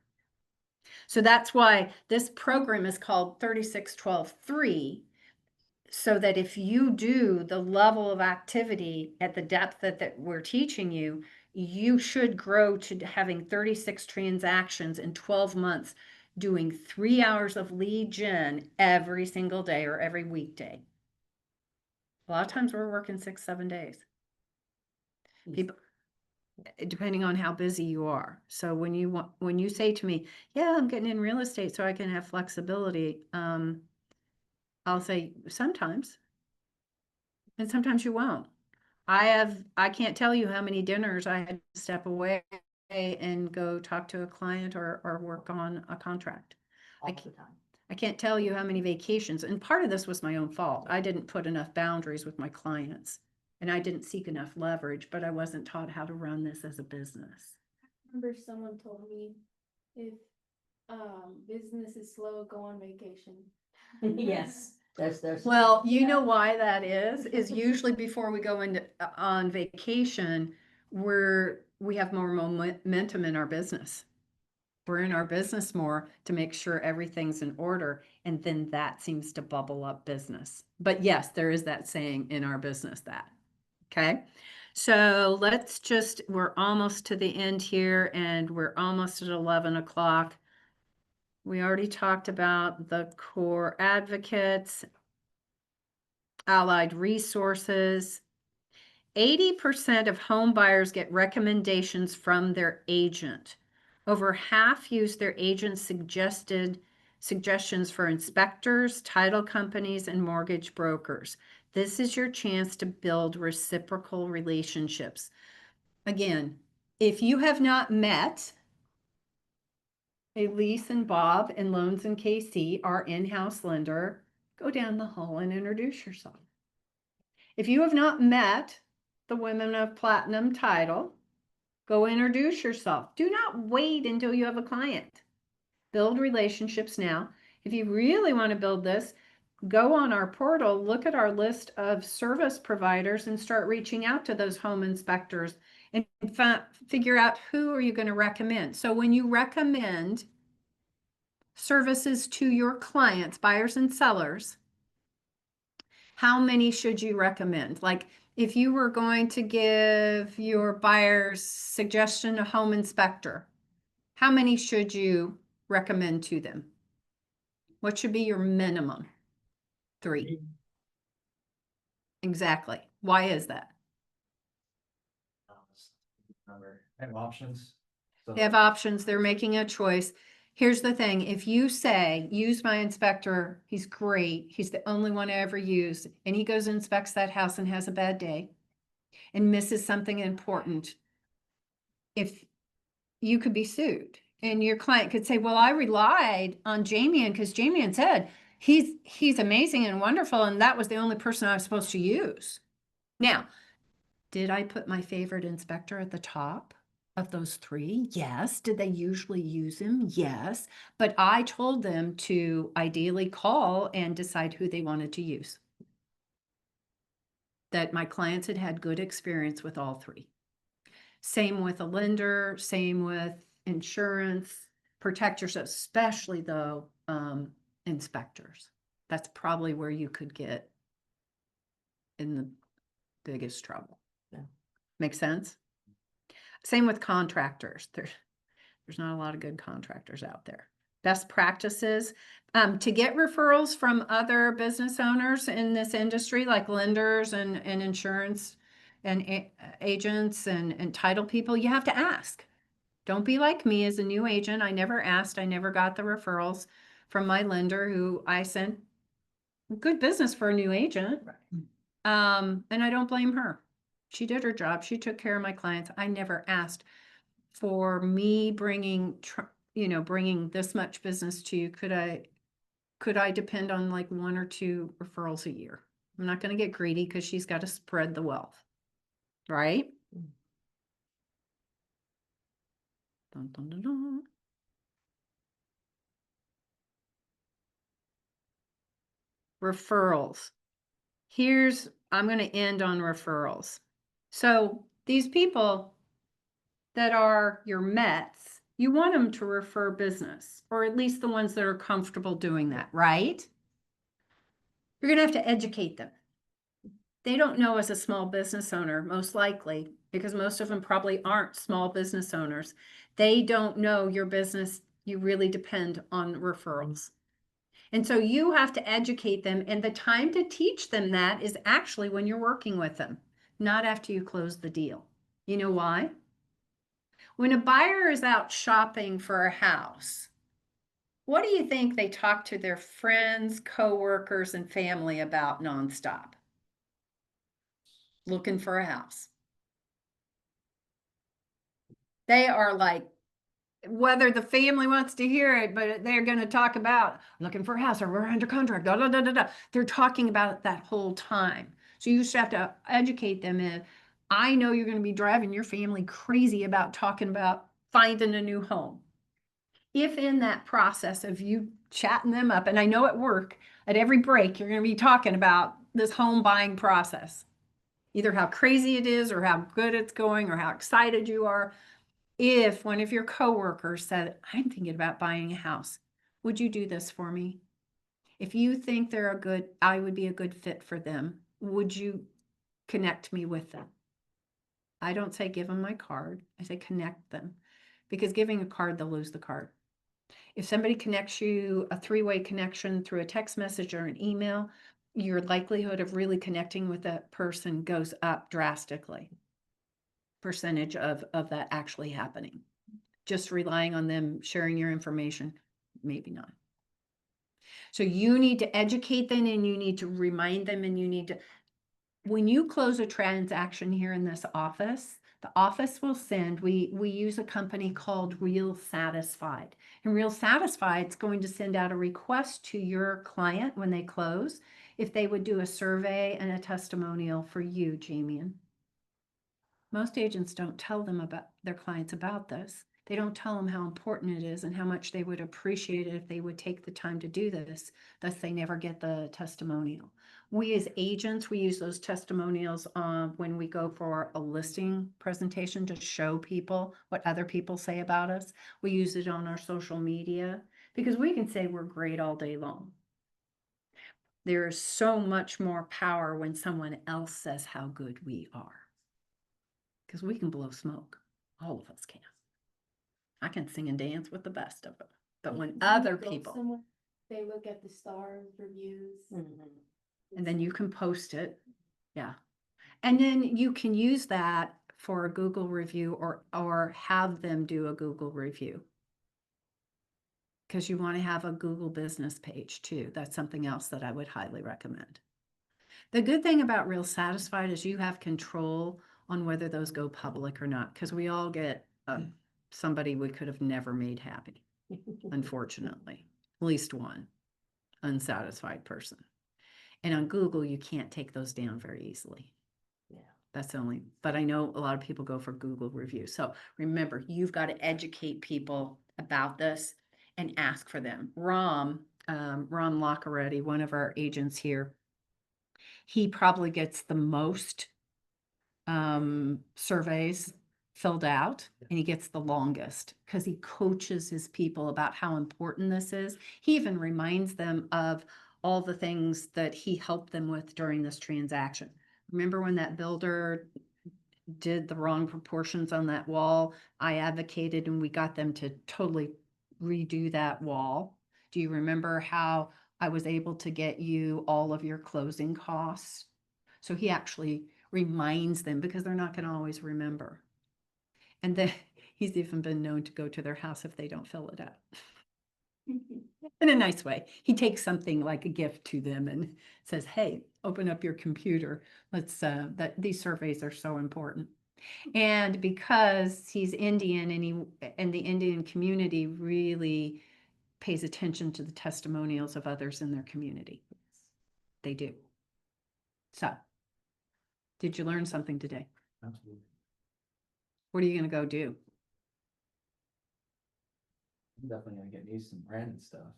[SPEAKER 1] So that's why this program is called 36-12-3, so that if you do the level of activity at the depth that we're teaching you, you should grow to having 36 transactions in 12 months, doing 3 hours of lead gen every single day or every weekday. A lot of times we're working 6-7 days. People, depending on how busy you are. So when you say to me, yeah, I'm getting in real estate so I can have flexibility, I'll say sometimes, and sometimes you won't. I can't tell you how many dinners I had to step away and go talk to a client or work on a contract.
[SPEAKER 3] All the time.
[SPEAKER 1] I can't tell you how many vacations, and part of this was my own fault. I didn't put enough boundaries with my clients, and I didn't seek enough leverage, but I wasn't taught how to run this as a business.
[SPEAKER 4] I remember someone told me if business is slow, go on vacation.
[SPEAKER 3] Yes, there's.
[SPEAKER 1] Well, you know why that is usually before we go into on vacation, we have more momentum in our business. We're in our business more to make sure everything's in order, and then that seems to bubble up business. But yes, there is that saying in our business that. Okay. So we're almost to the end here, and we're almost at 11 o'clock. We already talked about the core advocates, allied resources. 80% of home buyers get recommendations from their agent. Over half use their agent's suggestions for inspectors, title companies, and mortgage brokers. This is your chance to build reciprocal relationships. Again, if you have not met Elise and Bob and Loans and KC, our in-house lender, go down the hall and introduce yourself. If you have not met the women of Platinum Title, go introduce yourself. Do not wait until you have a client. Build relationships now. If you really want to build this, go on our portal, look at our list of service providers and start reaching out to those home inspectors and figure out who are you going to recommend. So when you recommend services to your clients, buyers and sellers, how many should you recommend? Like if you were going to give your buyer's suggestion a home inspector, how many should you recommend to them? What should be your minimum? 3. Exactly. Why is that?
[SPEAKER 8] Remember, I have options. So
[SPEAKER 1] They have options. They're making a choice. Here's the thing, if you say, use my inspector, he's great, he's the only one I ever use, and he goes and inspects that house and has a bad day and misses something important, if you could be sued and your client could say, well, I relied on Jamian because Jamian said he's amazing and wonderful, and that was the only person I was supposed to use. Now, did I put my favorite inspector at the top of those 3? Yes. Did they usually use him? Yes. But I told them to ideally call and decide who they wanted to use. That my clients had had good experience with all 3. Same with a lender, same with insurance, protect yourself, especially though, inspectors. That's probably where you could get in the biggest trouble.
[SPEAKER 3] Yeah.
[SPEAKER 1] Make sense? Same with contractors. There's not a lot of good contractors out there. Best practices, to get referrals from other business owners in this industry, like lenders and insurance and agents and title people, you have to ask. Don't be like me as a new agent. I never asked. I never got the referrals from my lender, who I sent good business for a new agent. And I don't blame her. She did her job. She took care of my clients. I never asked for me bringing this much business to you. Could I depend on like 1 or 2 referrals a year? I'm not going to get greedy because she's got to spread the wealth, right? Dun, dun, dun, dun. Referrals. I'm going to end on referrals. So these people that are your Mets, you want them to refer business, or at least the ones that are comfortable doing that, right? You're going to have to educate them. They don't know as a small business owner, most likely, because most of them probably aren't small business owners. They don't know your business. You really depend on referrals. And so you have to educate them, and the time to teach them that is actually when you're working with them, not after you close the deal. You know why? When a buyer is out shopping for a house, what do you think they talk to their friends, coworkers, and family about nonstop? Looking for a house. They are like, whether the family wants to hear it, but they're going to talk about looking for a house, or we're under contract, da, da, da, da, da. They're talking about it that whole time. So you just have to educate them. And I know you're going to be driving your family crazy about talking about finding a new home. If in that process of you chatting them up, and I know at work, at every break, you're going to be talking about this home buying process, either how crazy it is or how good it's going or how excited you are. If one of your coworkers said, I'm thinking about buying a house, would you do this for me? If you think I would be a good fit for them, would you connect me with them? I don't say give them my card. I say connect them, because giving a card, they'll lose the card. If somebody connects you, a 3-way connection through a text message or an email, your likelihood of really connecting with that person goes up drastically. Percentage of that actually happening. Just relying on them sharing your information, maybe not. So you need to educate them, and you need to remind them, and you need to, when you close a transaction here in this office, the office will send, we use a company called Real Satisfied. And Real Satisfied is going to send out a request to your client when they close, if they would do a survey and a testimonial for you, Jamian. Most agents don't tell them about their clients about this. They don't tell them how important it is and how much they would appreciate it if they would take the time to do this. Thus, they never get the testimonial. We as agents, we use those testimonials when we go for a listing presentation to show people what other people say about us. We use it on our social media because we can say we're great all day long. There is so much more power when someone else says how good we are. Because we can blow smoke. All of us can. I can sing and dance with the best of them. But when other people,
[SPEAKER 4] they look at the stars, reviews.
[SPEAKER 1] and then you can post it. Yeah. And then you can use that for a Google review, or have them do a Google review. Because you want to have a Google business page too. That's something else that I would highly recommend. The good thing about Real Satisfied is you have control on whether those go public or not, because we all get somebody we could have never made happy, unfortunately, at least one unsatisfied person. And on Google, you can't take those down very easily.
[SPEAKER 3] Yeah.
[SPEAKER 1] That's the only, but I know a lot of people go for Google reviews. So remember, you've got to educate people about this and ask for them. Ron Lockeretti, one of our agents here, he probably gets the most surveys filled out, and he gets the longest because he coaches his people about how important this is. He even reminds them of all the things that he helped them with during this transaction. Remember when that builder did the wrong proportions on that wall? I advocated and we got them to totally redo that wall. Do you remember how I was able to get you all of your closing costs? So he actually reminds them because they're not going to always remember. And then he's even been known to go to their house if they don't fill it out. In a nice way. He takes something like a gift to them and says, hey, open up your computer. Let's these surveys are so important. And because he's Indian and the Indian community really pays attention to the testimonials of others in their community. They do. So, did you learn something today?
[SPEAKER 2] Absolutely.
[SPEAKER 1] What are you going to go do?
[SPEAKER 2] I'm definitely gonna get me some branded stuff.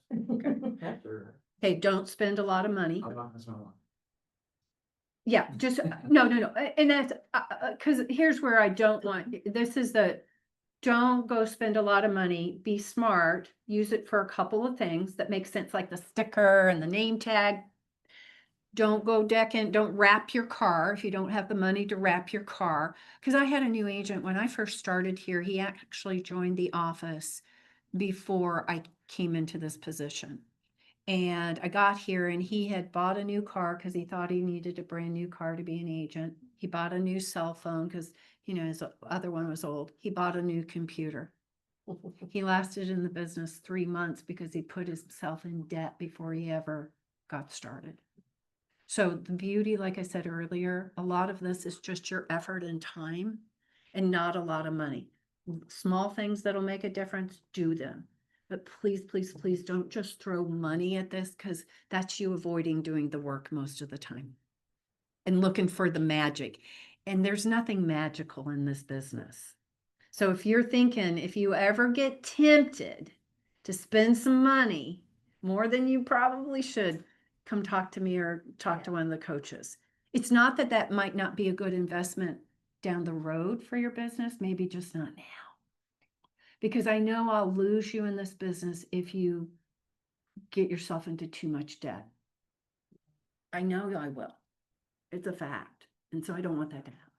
[SPEAKER 2] Sure.
[SPEAKER 1] Hey, don't spend a lot of money.
[SPEAKER 2] I'm not gonna lie.
[SPEAKER 1] Yeah, just, no. And that's, because here's where I don't want, this is don't go spend a lot of money, be smart, use it for a couple of things that make sense, like the sticker and the name tag. Don't go don't wrap your car if you don't have the money to wrap your car. Because I had a new agent when I first started here, he actually joined the office before I came into this position. And I got here and he had bought a new car because he thought he needed a brand new car to be an agent. He bought a new cell phone because, his other one was old. He bought a new computer. He lasted in the business 3 months because he put himself in debt before he ever got started. So the beauty, like I said earlier, a lot of this is just your effort and time and not a lot of money. Small things that'll make a difference, do them. But please, please, please don't just throw money at this because that's you avoiding doing the work most of the time and looking for the magic. And there's nothing magical in this business. So if you're thinking, if you ever get tempted to spend some money, more than you probably should, come talk to me or talk to one of the coaches. It's not that that might not be a good investment down the road for your business, maybe just not now. Because I know I'll lose you in this business if you get yourself into too much debt. I know I will. It's a fact. And so I don't want that to happen.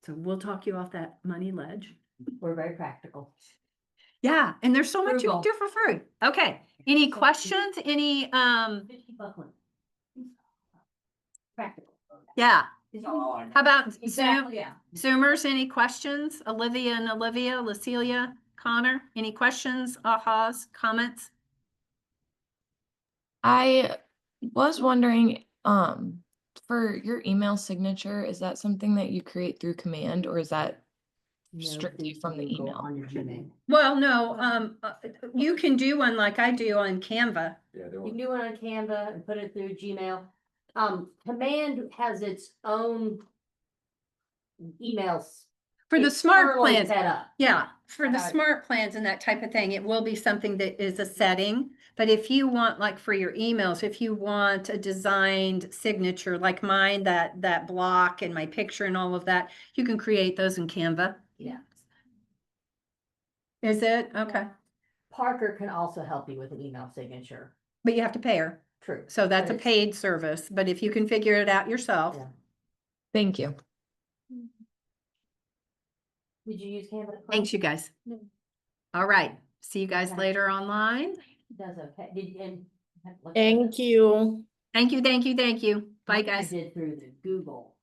[SPEAKER 1] So we'll talk you off that money ledge.
[SPEAKER 3] We're very practical.
[SPEAKER 1] Yeah, and there's so much you can
[SPEAKER 3] Frugal.
[SPEAKER 1] do for free. Okay. Any questions? Any
[SPEAKER 3] 50 buck one. Practical.
[SPEAKER 1] yeah. How about Zoom?
[SPEAKER 3] Exactly, yeah.
[SPEAKER 1] Zoomers, any questions? Olivia, Lacelia, Connor, any questions, ahas, comments?
[SPEAKER 11] I was wondering, for your email signature, is that something that you create through command or is that strictly from the
[SPEAKER 3] Google
[SPEAKER 11] email?
[SPEAKER 3] On your Gmail.
[SPEAKER 1] Well, no, you can do one like I do on Canva.
[SPEAKER 2] Yeah, they
[SPEAKER 3] You
[SPEAKER 2] want.
[SPEAKER 3] can do it on Canva and put it through Gmail. Command has its own emails.
[SPEAKER 1] For the smart
[SPEAKER 3] externally
[SPEAKER 1] plans,
[SPEAKER 3] Set up.
[SPEAKER 1] yeah, for the
[SPEAKER 3] Got it.
[SPEAKER 1] smart plans and that type of thing, it will be something that is a setting. But if you want, like for your emails, if you want a designed signature like mine, that block and my picture and all of that, you can create those in Canva.
[SPEAKER 3] Yeah.
[SPEAKER 1] Is it? Okay.
[SPEAKER 3] Parker can also help you with an email signature.
[SPEAKER 1] But you have to pay her.
[SPEAKER 3] True.
[SPEAKER 1] So that's a
[SPEAKER 3] But it's-
[SPEAKER 1] paid service, but if you can figure it out yourself.
[SPEAKER 3] Yeah.
[SPEAKER 11] Thank you.
[SPEAKER 3] Did you use Canva?
[SPEAKER 1] Thanks, you guys.
[SPEAKER 3] No.
[SPEAKER 1] All right. See you guys
[SPEAKER 3] Okay.
[SPEAKER 1] later online.
[SPEAKER 3] Does okay. Did and.
[SPEAKER 10] Thank you.
[SPEAKER 1] Thank you, thank you, thank you. Bye,
[SPEAKER 3] Mine I
[SPEAKER 1] guys.
[SPEAKER 3] did through the Google